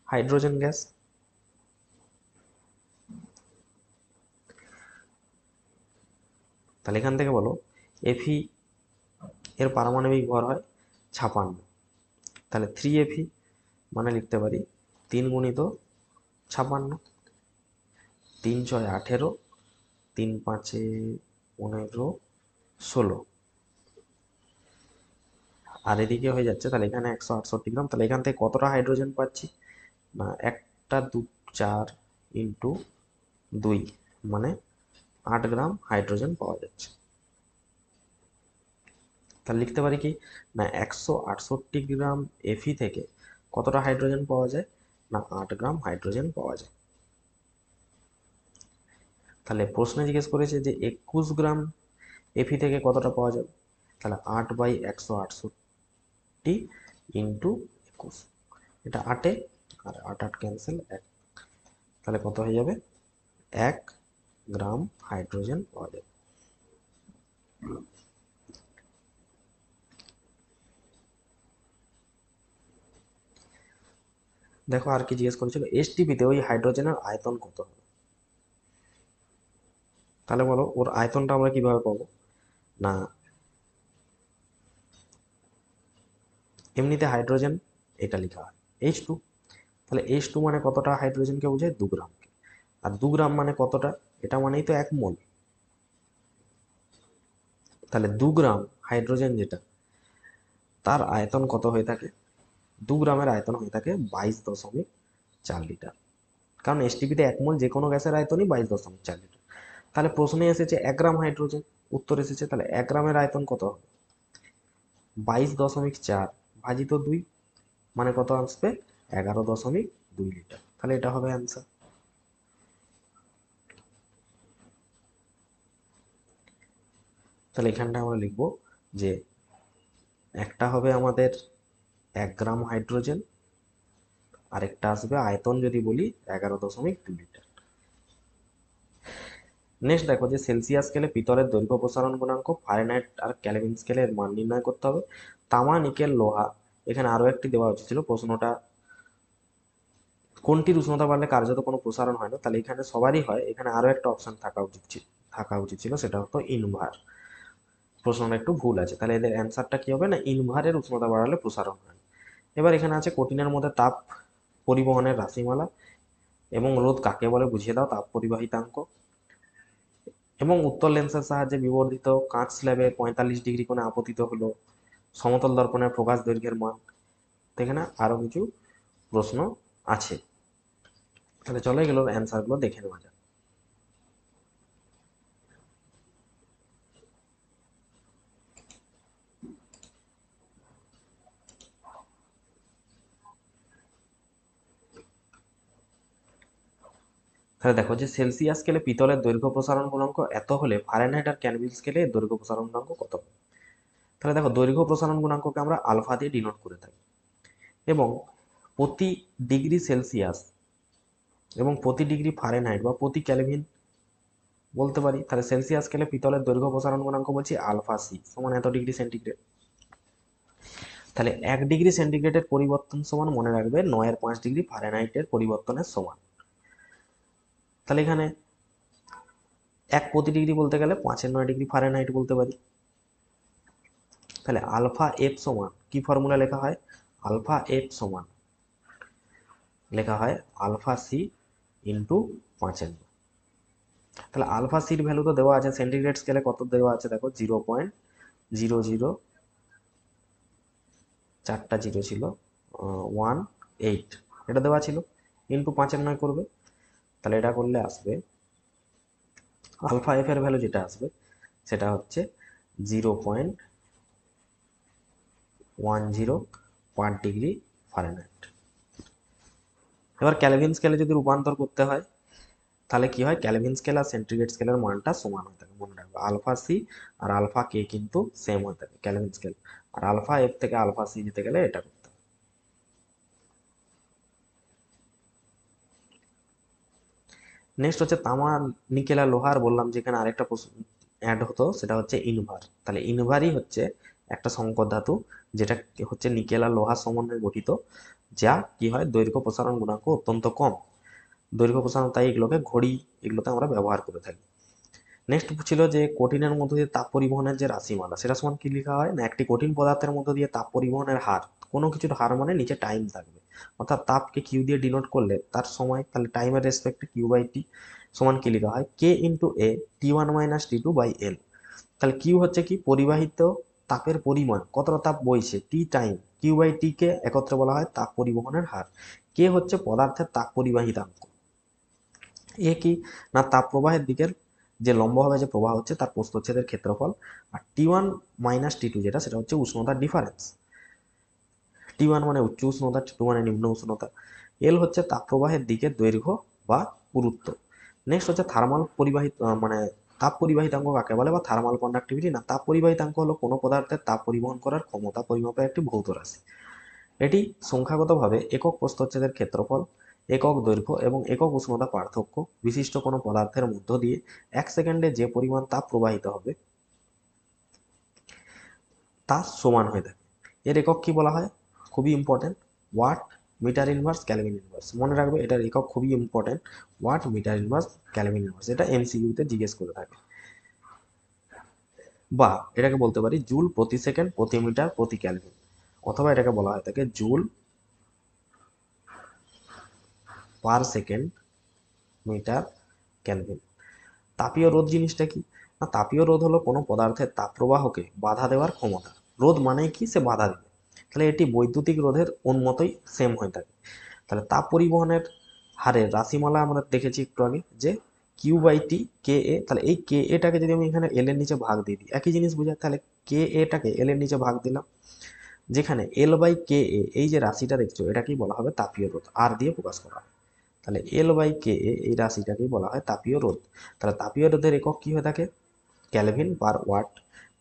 হাইড্রোজেন গ্যাস। তাহলে এখান থেকে বলো Fe এর পারমাণবিক ভর হয় 56, তাহলে 3Fe মানে লিখতে পারি 3 × 56, 3 × 6 = 18, 3 × 5 = 15, 16, আর এদিকে হয়ে যাচ্ছে তাহলে এখানে 168 গ্রাম। তাহলে এখান থেকে কতটা হাইড্রোজেন পাচ্ছি? না একটা 4 ইন্টু 2 মানে 8 গ্রাম হাইড্রোজেন পাওয়া যাচ্ছে। তাহলে লিখতে পারি কি, না 168 গ্রাম Fe থেকে কতটা হাইড্রোজেন পাওয়া যায়? না 8 গ্রাম হাইড্রোজেন পাওয়া যায়। তাহলে প্রশ্নে জিজ্ঞেস করেছে যে 21 গ্রাম Fe থেকে কতটা পাওয়া যাবে। তাহলে 8/168 ইন্টু 21, এটা 8-এ, আর 8 ক্যান্সেল 1, তাহলে কত হয়ে যাবে? 1 গ্রাম হাইড্রোজেন পাওয়া যাবে। দেখো আর কি জিজ্ঞেস করেছিল, STP-তে ওই হাইড্রোজেনের আয়তন কত হবে। তাহলে বলো ওর আয়তনটা আমরা কিভাবে পাবো। না এমনিতে হাইড্রোজেন এটা লেখা হয় H2, তাহলে H2 মানে কতটা হাইড্রোজেনকে বোঝায়? 2 গ্রামকে। আর 2 গ্রাম মানে কতটা? এটা মানেই তো 1 মোল। তাহলে 2 গ্রাম হাইড্রোজেন যেটা, তার আয়তন কত হয়ে থাকে? 2 গ্রামের আয়তন হয়ে থাকে 22.4 লিটার। কারণ STP-তে 1 মোল যে কোনো গ্যাসের আয়তনই 22.4 লিটার। তাহলে প্রশ্নে এসেছে 1 গ্রাম হাইড্রোজেন, উত্তর এসেছে, তাহলে 1 গ্রামের আয়তন কত হবে? 22.4 ভাজিত 2 মানে কত আসবে? 11.2 লিটার। তাহলে এটা হবে অ্যান্সার। তাহলে এখানটা আমরা লিখবো যে একটা হবে আমাদের 1 গ্রাম হাইড্রোজেন, আরেকটা আসবে আয়তন যদি বলি 11.2 লিটার। নেক্সট দেখো যে সেলসিয়াস স্কেলে পিতলের দৈর্ঘ্য প্রসারণ গুণাঙ্ক, ফারেনহাইট আর কেলভিন স্কেলে এর মান নির্ণয় করতে হবে। তামা, নিকেল, লোহা, এখানে আরো একটি দেওয়া উচিত ছিল প্রশ্নটা, কোনটির উষ্ণতা বাড়লে কার্যত কোনো প্রসারণ হয় না। তাহলে এখানে সবারই হয়, এখানে আরো একটা অপশন থাকা উচিত ছিল, সেটা হতো ইনভার। প্রশ্নটা একটু ভুল আছে, তাহলে এদের অ্যান্সারটা কি হবে? না ইনভারের উষ্ণতা বাড়ালে প্রসারণ হয়। এবার এখানে আছে কঠিনের মধ্যে তাপ পরিবহনের রাশিমালা এবং রোধ কাকে বলে বুঝিয়ে দাও তাপ পরিবাহিতাঙ্ক, এবং উত্তর লেন্সের সাহায্যে বিবর্ধিত কাঁচ স্ল্যাবে 45 ডিগ্রি কোণে আপতিত হলো সমতল দর্পণের প্রকাশ দৈর্ঘ্যের মান। তো এখানে আরো কিছু প্রশ্ন আছে। তাহলে চলো এগুলোর অ্যান্সার গুলো দেখে নেওয়া যাক। তাহলে দেখো যে সেলসিয়াস স্কেলে পিতলের দৈর্ঘ্য প্রসারণ গুণাঙ্ক এত হলে ফারেনহাইট আর কেলভিন স্কেলে এর দৈর্ঘ্য প্রসারণ গুণাঙ্ক কত? তাহলে দেখো দৈর্ঘ্য প্রসারণ গুণাঙ্ককে আমরা আলফা দিয়ে ডিনোট করে থাকি, এবং প্রতি ডিগ্রি সেলসিয়াস এবং প্রতি ডিগ্রি ফারেনহাইট বা প্রতি কেলভিন বলতে পারি। তাহলে সেলসিয়াস স্কেলে পিতলের দৈর্ঘ্য প্রসারণ গুণাঙ্ক বলছি আলফা সি সমান এত ডিগ্রি সেন্টিগ্রেড। তাহলে 1 ডিগ্রি সেন্টিগ্রেডের পরিবর্তন সমান মনে রাখবে 9.5 ডিগ্রি ফারেনহাইটের পরিবর্তনের সমান। তাহলে এখানে 1 প্রতি ডিগ্রি বলতে গেলে 5/9 ডিগ্রি ফারেনহাইট বলতে পারি। তাহলে আলফা এফ সমান কি ফর্মুলা লেখা হয়? আলফা এফ সমান লেখা হয় আলফা সি ইন্টু 5/9। তাহলে আলফা সির ভ্যালু তো দেওয়া আছে, সেন্টিগ্রেড স্কেলে কত দেওয়া আছে দেখো, 0.00, চারটা জিরো ছিল, 18 এটা দেওয়া ছিল, ইন্টু 5/9 করবে। তাহলে এটা করলে আসবে আলফা এফ এর ভ্যালু যেটা আসবে সেটা হচ্ছে 0.10 পার ডিগ্রি ফারেনহাইট। এবার ক্যালভিন স্কেলে যদি রূপান্তর করতে হয় তাহলে কি হয়, ক্যালভিন স্কেল আর সেন্টিগ্রেড স্কেলের মানটা সমান হয়ে থাকে, মনে রাখবে আলফা সি আর আলফা কে কিন্তু সেম হয়ে থাকে ক্যালভিন স্কেল, আর আলফা এফ থেকে আলফা সি যেতে গেলে এটা করতে হবে। নেক্সট হচ্ছে তামা নিকেল আর লোহার, বললাম যেখানে আরেকটা অ্যাড হতো সেটা হচ্ছে ইনভার। তাহলে ইনভারই হচ্ছে একটা সংকর ধাতু যেটা হচ্ছে নিকেল আর লোহার সমন্বয়ে গঠিত, যা কি হয় দৈর্ঘ্য প্রসারণ গুণাঙ্ক অত্যন্ত কম। দৈর্ঘ্য প্রসারণ, তাই এগুলোকে ঘড়ি এগুলোতে আমরা ব্যবহার করে থাকি। নেক্সট ছিল যে কঠিনের মধ্য দিয়ে তাপ পরিবহনের যে রাশিমালা, সেটা সমান কি লেখা হয় না, একটি কঠিন পদার্থের মধ্য দিয়ে তাপ পরিবহনের হার, কোনো কিছুর হার মানে নিচে টাইম থাকবে, অর্থাৎ তাপকে কিউ দিয়ে ডিনোট করলে তার সময়, তাহলে টাইমের রেসপেক্টে কিউ বাই টি সমান কি লেখা হয়, কে ইন্টু এ টি1 মাইনাস টি2 বাই এল। তাহলে কিউ হচ্ছে কি পরিবাহিত তাপের পরিমাণ, কতটা তাপ বইছে, tea time, Q by T কে একত্রে বলা হয় তাপ পরিবহনের হার, কে হচ্ছে পদার্থের তাপ পরিবাহিতাঙ্ক, এ কি না তাপ প্রবাহের দিকের যে লম্বভাবে যে প্রবাহ হচ্ছে তার প্রস্থচ্ছেদের ক্ষেত্রফল, আর টি1 মাইনাস টি2 যেটা সেটা হচ্ছে উষ্ণতার ডিফারেন্স। টি1 মানে উচ্চ উষ্ণতা, টি2 মানে নিম্ন উষ্ণতা, এল হচ্ছে তাপ প্রবাহের দিকের দৈর্ঘ্য বা পুরুত্ব। নেক্সট হচ্ছে থার্মাল পরিবাহিত মানে তাপ পরিবাহিতাঙ্ক কাকে বলে, বা থার্মাল কন্ডাক্টিভিটি, না তাপ পরিবাহিতাঙ্ক হলো কোনো পদার্থের তাপ পরিবহন করার ক্ষমতা পরিমাপের একটি ভৌত রাশি। এটি সংখ্যাগতভাবে একক প্রস্থচ্ছেদের ক্ষেত্রফল, একক দৈর্ঘ্য এবং একক উষ্ণতা পার্থক্য বিশিষ্ট কোনো পদার্থের মধ্য দিয়ে 1 সেকেন্ডে যে পরিমাণ তাপ প্রবাহিত হবে তা সমান হয়ে থাকে। এর একক কি বলা হয়, খুবই important, watt, metre inverse, kelvin inverse, মনে রাখবে এটার একক খুবই important, watt, metre inverse, kelvin inverse, এটা এমসিকিউতে জিজ্ঞেস করে থাকে। বা এটাকে বলতে পারি জুল প্রতি সেকেন্ড প্রতি মিটার প্রতি ক্যালভিন, অথবা এটাকে বলা হয় থাকে joule per second metre kelvin. তাপীয় রোধ জিনিসটা কি, না তাপীয় রোধ হলো কোনো পদার্থের তাপ প্রবাহকে বাধা দেওয়ার ক্ষমতা। রোধ মানে কি, সে বাধা দেবে। তাহলে এটি বৈদ্যুতিক রোধের মতোই সেম হয়ে থাকে। তাহলে তাপ পরিবহনের হারের রাশিমালা আমরা দেখেছি একটু আগে, যে কিউ বাই টি কে এ। তাহলে এই কে এটাকে যদি আমি এখানে এল এর নিচে ভাগ দিয়ে দিই, একই জিনিস বোঝায়। তাহলে কে এটাকে এল এর নিচে ভাগ দিলাম, যেখানে এল বাই কে এ এই যে রাশিটা দেখছো এটাকেই বলা হবে তাপীয় রোধ, আর দিয়ে প্রকাশ করা হয়। তাহলে এল বাই কে এ এই রাশিটাকেই বলা হয় তাপীয় রোধ। তাহলে তাপীয় রোধের একক কি হয়ে থাকে, ক্যালভিন পার ওয়াট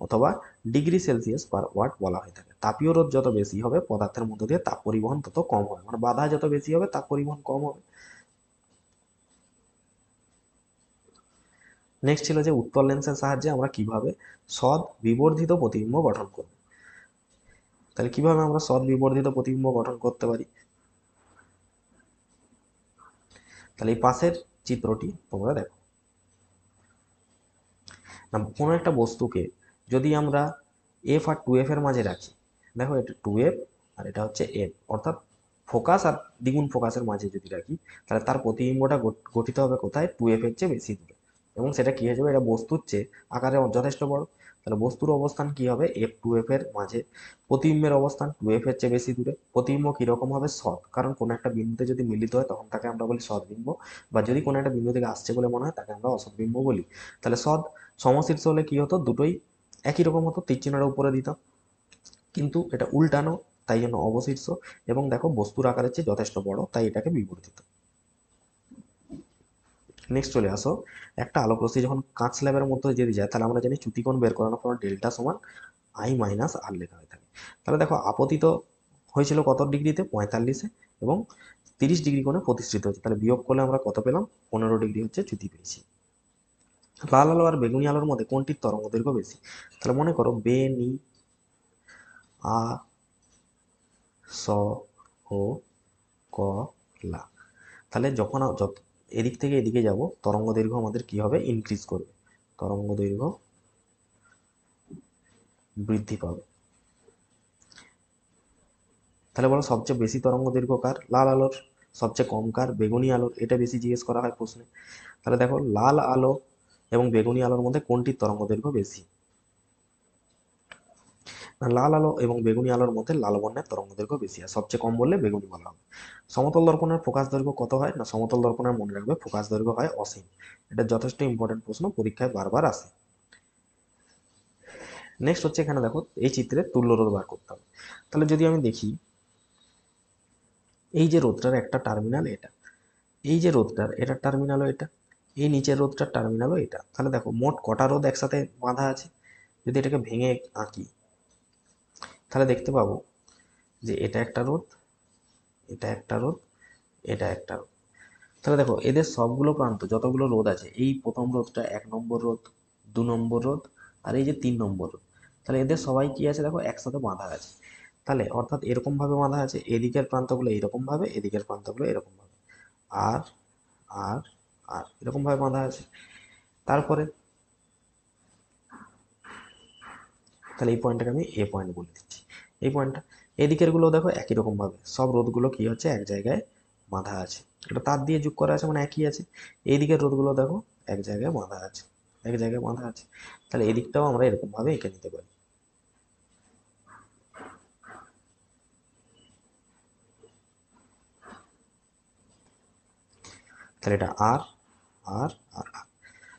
অথবা ডিগ্রি সেলসিয়াস পার ওয়াট বলা হয়ে থাকে। তাপীয় রোধ যত বেশি হবে পদার্থের মধ্য দিয়ে তাপ পরিবহন তত কম হবে, মানে বাধা যত বেশি হবে তাপ পরিবহন কম হবে। নেক্সট ছিল যে উত্তল লেন্সের সাহায্যে আমরা কিভাবে সৎ বিবর্ধিত প্রতিবিম্ব গঠন করব। তাহলে কিভাবে আমরা সৎ বিবর্ধিত প্রতিবিম্ব গঠন করতে পারি, তাহলে এই পাশের চিত্রটি তোমরা দেখো, না কোনো একটা বস্তুকে যদি আমরা এফ আর টু এফ এর মাঝে রাখি, দেখো এটা টু এফ আর এটা হচ্ছে এফ, অর্থাৎ ফোকাস আর দ্বিগুণ ফোকাসের মাঝে যদি রাখি, তাহলে তার প্রতিবিম্বটা গঠিত হবে কোথায়, টু এফ এর চেয়ে বেশি দূরে, এবং সেটা কি হয়ে যাবে, এটা বস্তুর চেয়ে আকারে যথেষ্ট বড়। তাহলে বস্তুর অবস্থান কি হবে, এফ টু এফ এর মাঝে, প্রতিবিম্বের অবস্থান টু এফ এর চেয়ে বেশি দূরে। প্রতিবিম্ব কিরকম হবে, সৎ, কারণ কোনো একটা বিন্দুতে যদি মিলিত হয় তখন তাকে আমরা বলি সৎ বিম্ব, বা যদি কোনো একটা বিন্দু থেকে আসছে বলে মনে হয় তাকে আমরা অসৎ বিম্ব বলি। তাহলে সৎ সমশীর্ষ হলে কি হতো, দুটোই একই রকম হতো, তীর চিহ্নটা উপরে দিতাম, কিন্তু এটা উল্টানো, তাই জন্য অবশীর্ষ, এবং দেখো বস্তুর আকারের চেয়ে যথেষ্ট বড়, তাই এটাকে বিবর্ধিত। নেক্সট চলে আসো, একটা আলোক রশ্মি যখন কাঁচ স্ল্যাবের মধ্যে যদি যায় তাহলে আমরা জানি চ্যুতিকোণ বের করানোর পর ডেল্টা সমান আই মাইনাস আর লেখা হয়ে থাকে। তাহলে দেখো আপতিত হয়েছিল কত ডিগ্রিতে, 45-এ, এবং 30 ডিগ্রি কোণে প্রতিষ্ঠিত হচ্ছে, তাহলে বিয়োগ করলে আমরা কত পেলাম, 15 ডিগ্রি হচ্ছে চ্যুতি পেয়েছি। লাল আলো আর বেগুনি আলোর মধ্যে কোনটির তরঙ্গ দৈর্ঘ্য বেশি? তাহলে মনে করো বে নি আ স ও ক লা, তাহলে যখন এদিক থেকে এদিকে যাব তরঙ্গ দৈর্ঘ্য আমাদের কি হবে, ইনক্রিজ করবে, তরঙ্গ দৈর্ঘ্য বৃদ্ধি পাবে। তাহলে বলো সবচেয়ে বেশি তরঙ্গ দৈর্ঘ্য কার? লাল আলোর। সবচেয়ে কম কার? বেগুনি আলোর। এটা বেশি জিজ্ঞেস করা হয় প্রশ্নে। তাহলে দেখো লাল আলো এবং বেগুনি আলোর মধ্যে কোনটির তরঙ্গ দৈর্ঘ্য বেশি? না, লাল আলো এবং বেগুনি আলোর মধ্যে লাল বর্ণের তরঙ্গ দৈর্ঘ্য বেশি, আর সবচেয়ে কম বললে বেগুনি বলা হবে। সমতল দর্পণের ফোকাস দৈর্ঘ্য কত হয়? না, সমতল দর্পণের মনে রাখবে ফোকাস দৈর্ঘ্য হয় অসীম। এটা যথেষ্ট ইম্পর্টেন্ট প্রশ্ন, পরীক্ষায় বারবার আসে। নেক্সট হচ্ছে এখানে দেখো এই চিত্রে তুল্য রোধ বার করতে হবে। তাহলে যদি আমি দেখি এই যে রোধটার একটা টার্মিনাল এটা, এই যে রোধটার এটার টার্মিনালও এটা, এই নিচের রোধটার টার্মিনালও এটা, তাহলে দেখো মোট কটা রোধ একসাথে বাঁধা আছে? যদি এটাকে ভেঙে আঁকি তাহলে দেখতে পাবো যে এটা একটা রোধ, এটা একটা রোধ, এটা একটা রোধ। তাহলে দেখো এদের সবগুলো প্রান্ত যতগুলো রোধ আছে, এই প্রথম রোধটা 1 নম্বর রোধ, 2 নম্বর রোধ, আর এই যে 3 নম্বর রোধ, তাহলে এদের সবাই কি আছে দেখো একসাথে বাঁধা আছে। তাহলে অর্থাৎ এরকম ভাবে বাঁধা আছে, এদিকের প্রান্তগুলো এরকম ভাবে, এদিকের প্রান্তগুলো এরকম ভাবে, আর আর আর এরকম ভাবে বাঁধা আছে। তারপরে তাহলে এই পয়েন্টটাকে আমি এ পয়েন্ট বলে দিচ্ছি, এই পয়েন্টটা। এদিকের গুলো দেখো একই রকম ভাবে সব রোধগুলো কি হচ্ছে, এক জায়গায় বাঁধা আছে, এটা তার দিয়ে যোগ করা আছে মানে একই আছে। এই দিকের রোধগুলো দেখো এক জায়গায় বাঁধা আছে, এক জায়গায় বাঁধা আছে। তাহলে এদিকটাও আমরা এরকম ভাবে এঁকে নিতে পারি। তাহলে এটা আর আর আর আর।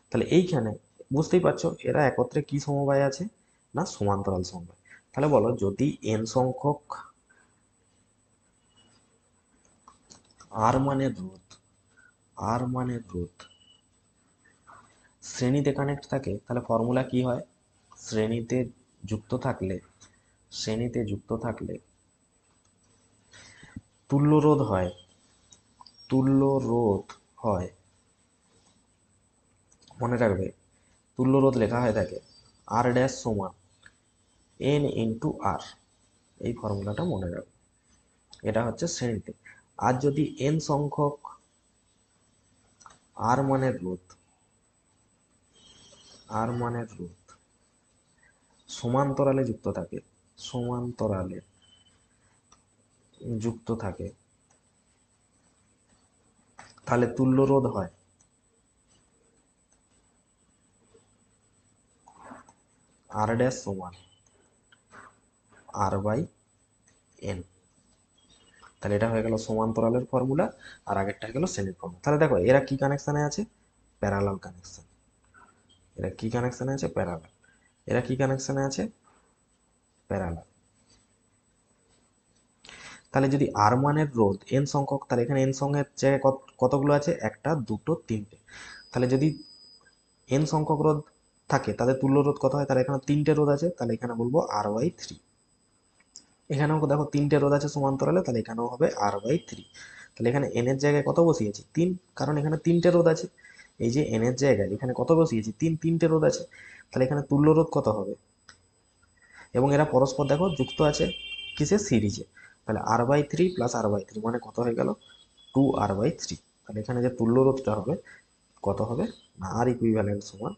তাহলে এইখানে বুঝতেই পারছো এরা একত্রে কি সমবায় আছে, না সমান্তরাল সমবায়। তাহলে বলো যদি এন সংখ্যক আর মানের রোধ, আর মানের রোধ শ্রেণীতে কানেক্ট থাকে, তাহলে ফর্মুলা কি হয়? শ্রেণীতে যুক্ত থাকলে, শ্রেণীতে যুক্ত থাকলে তুল্য রোধ হয়, তুল্য রোধ হয়, মনে রাখবে তুল্য রোধ লেখা হয়ে থাকে আর ড্যাশ সমান এন ইন্টু আর, এই ফর্মুলাটা মনে রাখবে। এটা হচ্ছে শ্রেণীতে। আর যদি এন সংখ্যক আর মানের রোধ, আর মানের রোধ সমান্তরালে যুক্ত থাকে, সমান্তরালে যুক্ত থাকে, তাহলে তুল্য রোধ হয় আর ড্যাশ সমান আর বাই এন। তাহলে এটা হয়ে গেল সমান্তরালের ফর্মুলা, আর আগেরটা হয়ে গেল শ্রেণীর ফর্মুলা। তাহলে দেখো এরা কি কানেকশনে আছে, প্যারালাল কানেকশন। এরা কি কানেকশনে আছে, প্যারালাল। এরা কি কানেকশনে আছে, প্যারালাল। তাহলে যদি আর মানের রোধ এন সংখ্যক, তাহলে এখানে এন সংখ্যক জায়গায় কতগুলো আছে, একটা দুটো তিনটে। তাহলে যদি এন সংখ্যক রোধ থাকে তাদের তুল্য রোধ কত হয়, তাহলে এখানে তিনটে রোধ আছে, তাহলে এখানে বলবো আর বাই থ্রি। এখানেও দেখো তিনটে রোধ আছে সমান্তরালে, তাহলে এখানেও হবে আর বাই থ্রি। তাহলে এখানে এন এর জায়গায় কত বসিয়েছি, তিন, কারণ এখানে তিনটে রোধ আছে। এই যে এন এর জায়গায় এখানে কত বসিয়েছি, তিন, তিনটে রোধ আছে, তাহলে এখানে তুল্য রোধ কত হবে। এবং এরা পরস্পর দেখো যুক্ত আছে কিসে, সিরিজে। তাহলে R by three plus R by three মানে কত হয়ে গেল, টু আর বাই থ্রি। তাহলে এখানে যে তুল্য রোধটা হবে কত হবে, না আর ইকুইভ্যালেন্ট সমান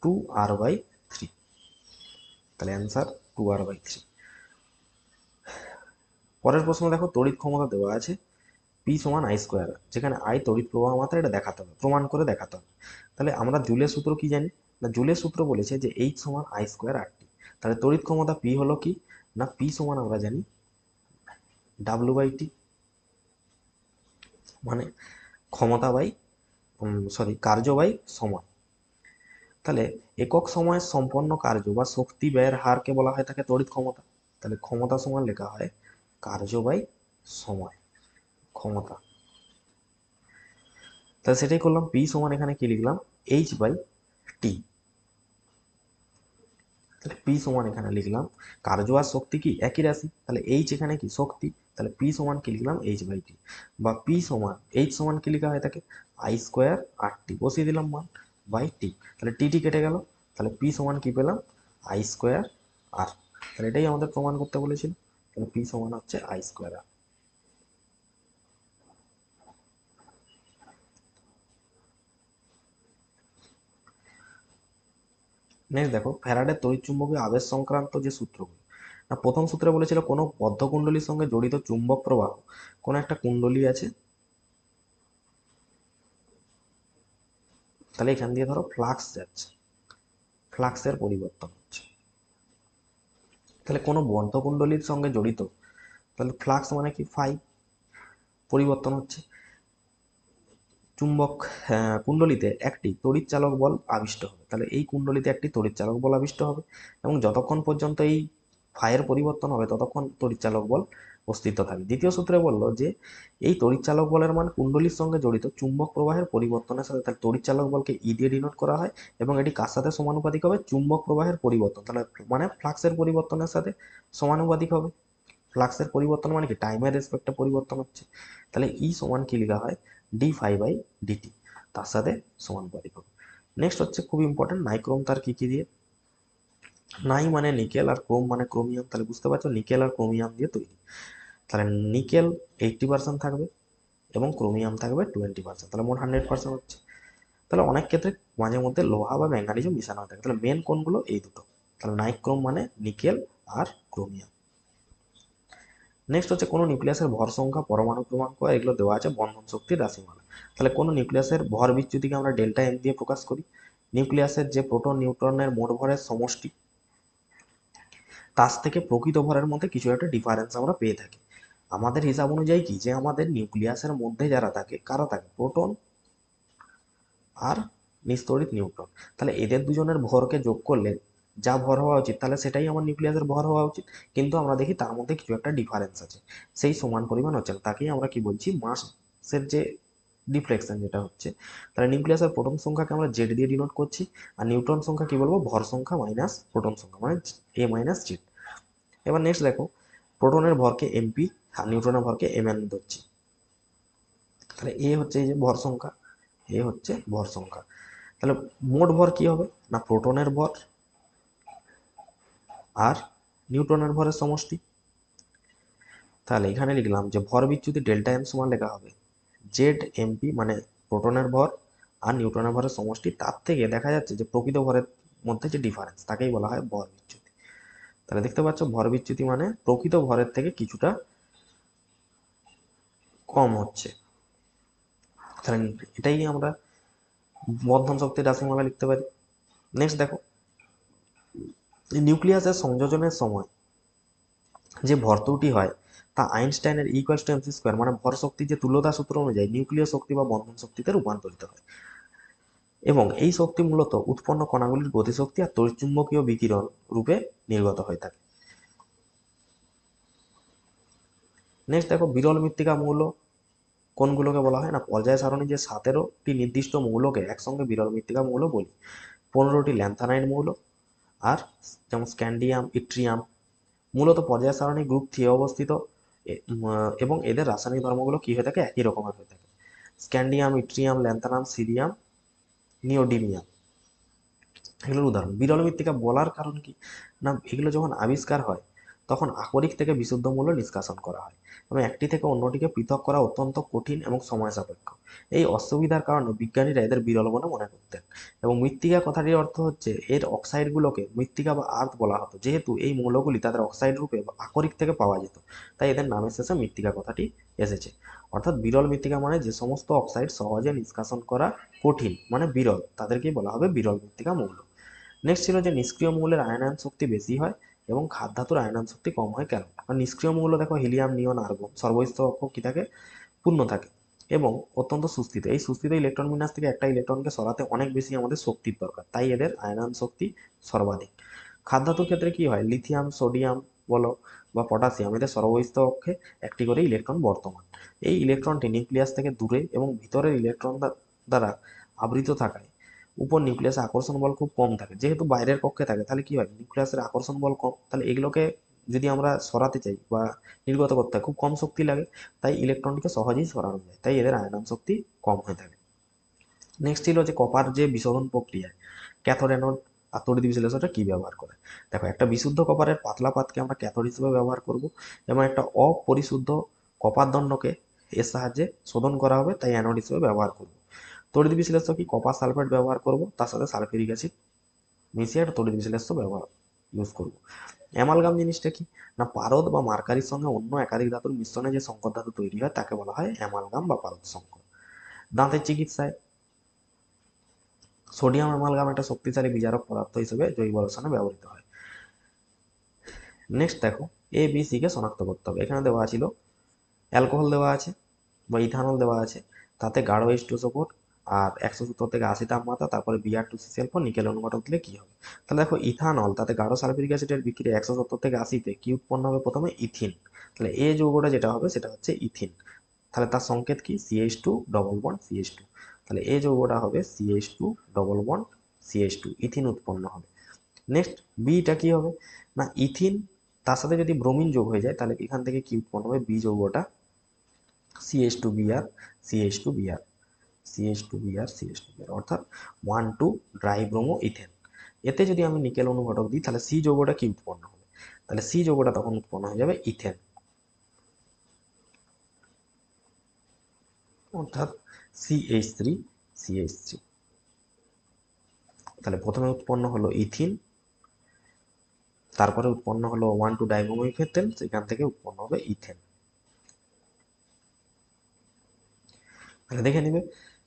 টু আর বাই থ্রি। তাহলে answer two r by three. পরের প্রশ্ন দেখো তড়িৎ ক্ষমতা দেওয়া আছে পি সমান আই স্কোয়ার, যেখানে আই তড়িৎ প্রবাহ মাত্রা, এটা দেখাতে হবে, প্রমাণ করে দেখাতে হবে। তাহলে আমরা জুলের সূত্র কি জানি, না জুলের সূত্র বলেছে যে এইচ সমান আই স্কোয়ার আর টি। তাহলে তড়িৎ ক্ষমতা পি হলো কি, না পি সমান আমরা জানি ডাব্লু বাই টি, মানে ক্ষমতা বাই কার্য বাই সময়। তাহলে একক সময়ে সম্পন্ন কার্য বা শক্তি ব্যয়ের হারকে বলা হয় থাকে তড়িৎ ক্ষমতা। তাহলে ক্ষমতা সমান লেখা হয় কার্য বাই সময়, ক্ষমতা। তাহলে সেটাই করলাম, পি সমান এখানে কি লিখলাম, এইচ বাই টি। তাহলে পি সমান এখানে লিখলাম, কার্য আর শক্তি কি একই রাশি, তাহলে এইচ এখানে কি শক্তি, তাহলে পি সমান কি লিখলাম, এইচ বাই টি। বা পি সমান এইচ সমান কি লেখা হয় থাকে, আই স্কোয়ার আর টি, বসিয়ে দিলাম মান, বাই টি। তাহলে টি টি কেটে গেল, তাহলে পি সমান কি পেলাম, আই স্কোয়ার আর। তাহলে এটাই আমাদের প্রমাণ করতে বলেছিল, তাহলে পি সমান হচ্ছে আই স্কোয়ার আর। নেক্সট দেখো ফ্যারাডের তড়িৎচুম্বকীয় আবেশ সংক্রান্ত যে সূত্রগুলো, না প্রথম সূত্রে বলেছিল কোনো বদ্ধ কুণ্ডলীর সঙ্গে জড়িত চুম্বক প্রবাহ, কোনো একটা কুণ্ডলী আছে, তাহলে এখান দিয়ে ধরো ফ্লাক্স যাচ্ছে, ফ্লাক্সের পরিবর্তন হচ্ছে, তাহলে কোনো বদ্ধ কুণ্ডলীর সঙ্গে জড়িত, তাহলে ফ্লাক্স মানে কি ফাই, পরিবর্তন হচ্ছে। চুম্বক কুণ্ডলীতে একটি তড়িৎচালক বল আবিষ্ট হবে, তাহলে এই কুণ্ডলীতে একটি তড়িৎচালক বল আবিষ্ট হবে, এবং যতক্ষণ পর্যন্ত এই ফাইয়ের পরিবর্তন হবে ততক্ষণ তড়িৎচালক বল অস্তিত্ব থাকবে। দ্বিতীয় সূত্রে বললো যে এই তড়িৎচালক বলের মান কুণ্ডলীর সঙ্গে জড়িত চুম্বক প্রবাহের পরিবর্তনের সাথে, তাহলে তড়িৎচালক বলকে ই দিয়ে ডিনোট করা হয়, এবং এটি কার সাথে সমানুপাতিক হবে, চুম্বক প্রবাহের পরিবর্তন, তাহলে মানে ফ্লাক্সের পরিবর্তনের সাথে সমানুপাতিক হবে। ফ্লাক্সের পরিবর্তন মানে কি টাইমের রেসপেক্টে পরিবর্তন হচ্ছে, তাহলে ই সমান কি লেখা হয়, ডি ফাই বাই ডিটি, তার সাথে সমানুপাতিক হবে। নেক্সট হচ্ছে খুব ইম্পর্টেন্ট, নাইক্রোম তার কি কি দিয়ে, নাই মানে নিকেল আর ক্রোম মানে ক্রোমিয়াম, তাহলে বুঝতে পারছো নিকেল আর ক্রোমিয়াম দিয়ে তৈরি। তাহলে নিকেল 80% থাকবে এবং ক্রোমিয়াম থাকবে 20%, তাহলে মোট 100% হচ্ছে। তাহলে অনেক ক্ষেত্রে মাঝে মধ্যে লোহা বা ম্যাঙ্গানিজও মিশানো হয়ে থাকে, তাহলে মেন কোনগুলো এই দুটো, তাহলে নাইক্রোম মানে নিকেল আর ক্রোমিয়াম। নেক্সট হচ্ছে কোনো নিউক্লিয়াসের ভর সংখ্যা, পরমাণু ক্রমাঙ্ক, এগুলো দেওয়া আছে বন্ধন শক্তির রাশিমালা। তাহলে কোনো নিউক্লিয়াসের ভর বিচ্যুতিকে আমরা ডেল্টা এম দিয়ে প্রকাশ করি। নিউক্লিয়াসের যে প্রোটন নিউট্রনের মোট ভরের সমষ্টি, তার থেকে প্রকৃত ভরের মধ্যে কিছু একটা ডিফারেন্স আমরা পেয়ে থাকি। আমাদের হিসাব অনুযায়ী কি, যে আমাদের নিউক্লিয়াসের মধ্যে যারা থাকে, কারা থাকে, প্রোটন আর নিস্তড়িত নিউট্রন, তাহলে এদের দুজনের ভরকে যোগ করলে যা ভর হওয়া উচিত, তাহলে সেটাই আমার নিউক্লিয়াসের ভর হওয়া উচিত, কিন্তু আমরা দেখি তার মধ্যে কিছু একটা ডিফারেন্স আছে, সেই সমান পরিমাণ হচ্ছে না, তাকেই আমরা কি বলছি, মাসের যে ডিফ্লেকশন যেটা হচ্ছে। তাহলে নিউক্লিয়াসের প্রোটন সংখ্যাকে আমরা জেড দিয়ে ডিনোট করছি, আর নিউট্রন সংখ্যা কি বলবো, ভর সংখ্যা মাইনাস প্রোটন সংখ্যা, মানে এ মাইনাস জেড। এবার নেক্সট দেখো, প্রোটনের ভরকে এমপি আর নিউট্রনের ভরকে এমএন ধরছি, তাহলে এ হচ্ছে এই যে ভর সংখ্যা, এ হচ্ছে ভর সংখ্যা। তাহলে মোট ভর কি হবে, না প্রোটনের ভর আর নিউট্রনের ভরের সমষ্টি। তাহলে এখানে লিখলাম যে ভর বিচ্যুতি ডেল্টা এম সমান লেখা হবে জেড এমপি, মানে প্রোটনের ভর আর নিউট্রনের ভরের সমষ্টি, তার থেকে দেখা যাচ্ছে যে প্রকৃত ভরের মধ্যে যে ডিফারেন্স, তাকেই বলা হয় ভর বিচ্যুতি। তাহলে দেখতে পাচ্ছ ভর বিচ্যুতি মানে প্রকৃত ভরের থেকে কিছুটা কম হচ্ছে। তাহলে এটাই আমরা বন্ধন শক্তির রাশিমালা লিখতে পারি। নেক্সট দেখো, নিউক্লিয়াসের সংযোজনের সময় যে ভর ত্রুটি হয়, তা আইনস্টাইনের ইকুয়ালস টু এমসি স্কোয়ার, মানে ভর শক্তি যে তুল্যতা সূত্র অনুযায়ী নিউক্লিয় শক্তি বা বন্ধন শক্তিতে রূপান্তরিত হয়, এবং এই শক্তি মূলত উৎপন্ন কণাগুলির গতিশক্তি আর তড়িৎচুম্বকীয় বিকিরণ রূপে নির্গত হয়ে থাকে। নেক্সট দেখো, বিরল মৃত্তিকা মৌল কোনগুলোকে বলা হয়, না পর্যায় সারণী যে 17টি নির্দিষ্ট মৌলকে একসঙ্গে বিরল মৃত্তিকা মৌল বলি। 15টি ল্যান্থানাইড মৌল, আর যেমন স্ক্যান্ডিয়াম, ইট্রিয়াম, মূলত পর্যায় সারণী গ্রুপ 3 অবস্থিত, এবং এদের রাসায়নিক ধর্মগুলো কি হয়ে থাকে, একই রকমের হয়ে থাকে। Scandium, yttrium, lanthanum, cerium, neodymium, এগুলোর উদাহরণ। বিরল মৃত্তিকা বলার কারণ কি, না এগুলো যখন আবিষ্কার হয় তখন আকরিক থেকে বিশুদ্ধ মূল্য নিষ্কাশন করা হয়, এবং একটি থেকে অন্যটিকে পৃথক করা অত্যন্ত কঠিন এবং সময় সাপেক্ষ। এই অসুবিধার কারণে বিজ্ঞানীরা এদের বিরল বলে মনে করতেন, এবং মৃত্তিকা কথাটির অর্থ হচ্ছে এর অক্সাইডগুলোকে মৃত্তিকা বা আর্থ বলা হতো, যেহেতু এই মৌলগুলি তাদের অক্সাইড রূপে বা আকরিক থেকে পাওয়া যেত, তাই এদের নামের শেষে মৃত্তিকা কথাটি এসেছে। অর্থাৎ বিরল মৃত্তিকা মানে যে সমস্ত অক্সাইড সহজে নিষ্কাশন করা কঠিন, মানে বিরল, তাদেরকেই বলা হবে বিরল মৃত্তিকা মৌল। নেক্সট ছিল যে নিষ্ক্রিয় মৌলের আয়নায়ন শক্তি বেশি হয় এবং খাদ ধাতুর আয়নায়ন শক্তি কম হয় কেন। আর নিষ্ক্রিয় মৌল দেখো হিলিয়াম, নিয়ন, আর্গন, সর্বস্থ অক্ষ কি থাকে, পূর্ণ থাকে এবং অত্যন্ত সুস্থিত। এই সুস্থিত ইলেকট্রন বিন্যাস থেকে একটা ইলেকট্রনকে সরাতে অনেক বেশি আমাদের শক্তির দরকার, তাই এদের আয়নায়ন শক্তি সর্বাধিক। খাদ ধাতুর ক্ষেত্রে কি হয়, লিথিয়াম, সোডিয়াম বলো বা পটাশিয়াম, এদের সর্বস্থ অক্ষে একটি করে ইলেকট্রন বর্তমান। এই ইলেকট্রনটি নিউক্লিয়াস থেকে দূরে এবং ভিতরের ইলেকট্রন দ্বারা আবৃত থাকায় উপর নিউক্লিয়াসে আকর্ষণ বল খুব কম থাকে। যেহেতু বাইরের কক্ষে থাকে তাহলে কি হয়, নিউক্লিয়াসের আকর্ষণ বল কম, তাহলে এগুলোকে যদি আমরা সরাতে চাই বা নির্গত করতে হয় খুব কম শক্তি লাগে, তাই ইলেকট্রনটিকে সহজেই সরানো যায়, তাই এদের আয়নন শক্তি কম হয়ে থাকে। নেক্সট ছিল যে কপার যে বিশোধন প্রক্রিয়ায় ক্যাথোড অ্যানোড আর তড়িৎ বিশ্লেষকটা কি ব্যবহার করে। দেখো, একটা বিশুদ্ধ কপারের পাতলা পাতকে আমরা ক্যাথোড হিসেবে ব্যবহার করব, এবং একটা অপরিশুদ্ধ কপার দণ্ডকে এর সাহায্যে শোধন করা হবে, তাই অ্যানোড হিসেবে ব্যবহার করব। তড়িৎ বিশ্লেষক কি কপার সালফেট ব্যবহার করব, তার সাথে সালফিউরিক অ্যাসিড মিশিয়ে একটা তড়িৎ বিশ্লেষ্য ব্যবহার ইউজ করব। অ্যামালগাম জিনিসটা কি না, পারদ বা মার্কারির সঙ্গে অন্য একাধিক ধাতুর মিশ্রণে যে সংকর ধাতু তৈরি হয় তাকে বলা হয় অ্যামালগাম বা পারদ সংকর। দাঁতের চিকিৎসায় সোডিয়াম অ্যামালগাম একটা শক্তিশালী বিজারক পদার্থ হিসেবে জৈব রসায়নে ব্যবহৃত হয়। নেক্সট দেখো, এ বি সি কে শনাক্ত করতে হবে। এখানে দেওয়া ছিল অ্যালকোহল দেওয়া আছে বা ইথানল দেওয়া আছে, তাতে গাঢ় H2SO4 আর 170 থেকে 80 তাপমাত্রা, তারপরে Br2CCl4 নিকেল অনুঘটক দিলে কি হবে। তাহলে দেখো, ইথানল তাতে গাঢ় সালফিউরিক অ্যাসিডের বিক্রিয়া 170 থেকে 80-তে কি উৎপন্ন হবে, প্রথমে ইথিন। তাহলে এ যৌগটা যেটা হবে সেটা হচ্ছে ইথিন। তাহলে তার সংকেত কি, CH2 ডবল বন্ড CH2। তাহলে এ যৌগটা হবে CH2 double bond CH2, ethene উৎপন্ন হবে। নেক্সট বিটা কি হবে না, ইথিন তার সাথে যদি ব্রোমিন যোগ হয়ে যায় তাহলে এখান থেকে কি উৎপন্ন হবে, B যৌগটা CH2Br CH2Br CH2Br CH2Br, অর্থাৎ 1,2 ড্রাই ব্রোমো ইথেন। এতে যদি আমি নিকেল অনুঘটক দিই তাহলে সি যৌগটা কি উৎপন্ন হবে, তাহলে সি যৌগটা তখন উৎপন্ন হয়ে যাবে ইথেন, অর্থাৎ CH3CH3। তাহলে প্রথমে উৎপন্ন হলো ইথিন, তারপরে উৎপন্ন হলো 1,2 ডাইব্রোমোইথেন, সেখান থেকে উৎপন্ন হবে ইথেন। তাহলে দেখে নিবে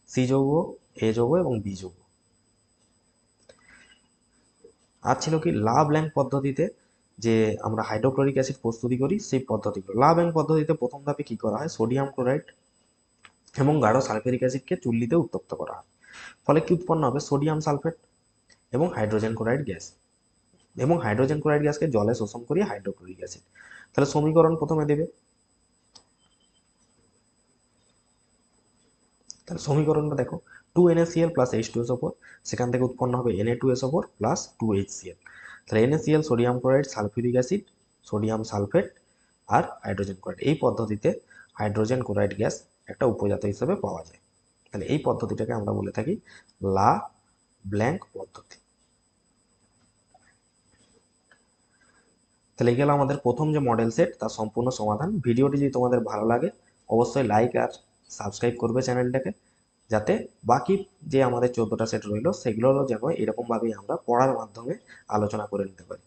সি যৌগ, এ যৌগ এবং বি যৌগ। আর ছিল কি লা ব্ল্যাঙ্ক পদ্ধতিতে যে আমরা হাইড্রোক্লোরিক অ্যাসিড প্রস্তুতি করি, সেই পদ্ধতিগুলো। লা ব্ল্যাঙ্ক পদ্ধতিতে প্রথম ধাপে কি করা হয়, সোডিয়াম ক্লোরাইড এবং গাঢ় সালফিউরিক অ্যাসিডকে চুল্লিতে উত্তপ্ত করা হয়। ফলে কি উৎপন্ন হবে, সোডিয়াম সালফেট এবং হাইড্রোজেন ক্লোরাইড গ্যাস, এবং হাইড্রোজেন ক্লোরাইড গ্যাসকে জলে শোষণ করিয়ে হাইড্রোক্লোরিক অ্যাসিড। তাহলে সমীকরণ প্রথমে দেবে, তাহলে সমীকরণটা দেখো, 2NaCl প্লাস H2SO4, সেখান থেকে উৎপন্ন হবে Na2SO4 প্লাস 2HCl। তাহলে NaCl sodium chloride sulphuric acid sodium sulphate আর হাইড্রোজেন ক্লোরাইড, এই পদ্ধতিতে হাইড্রোজেন ক্লোরাইড গ্যাস একটা উপজাত হিসেবে পাওয়া যায়। তাহলে এই পদ্ধতিটাকে আমরা বলে থাকি লা ব্ল্যাঙ্ক পদ্ধতি। তাহলে এই গেল আমাদের প্রথম যে মডেল সেট তার সম্পূর্ণ সমাধান। ভিডিওটি যদি তোমাদের ভালো লাগে অবশ্যই লাইক আর সাবস্ক্রাইব করবে চ্যানেলটাকে, যাতে বাকি যে আমাদের 14টা সেট রইলো সেগুলোরও যেন এরকমভাবেই আমরা পড়ার মাধ্যমে আলোচনা করে নিতে পারি।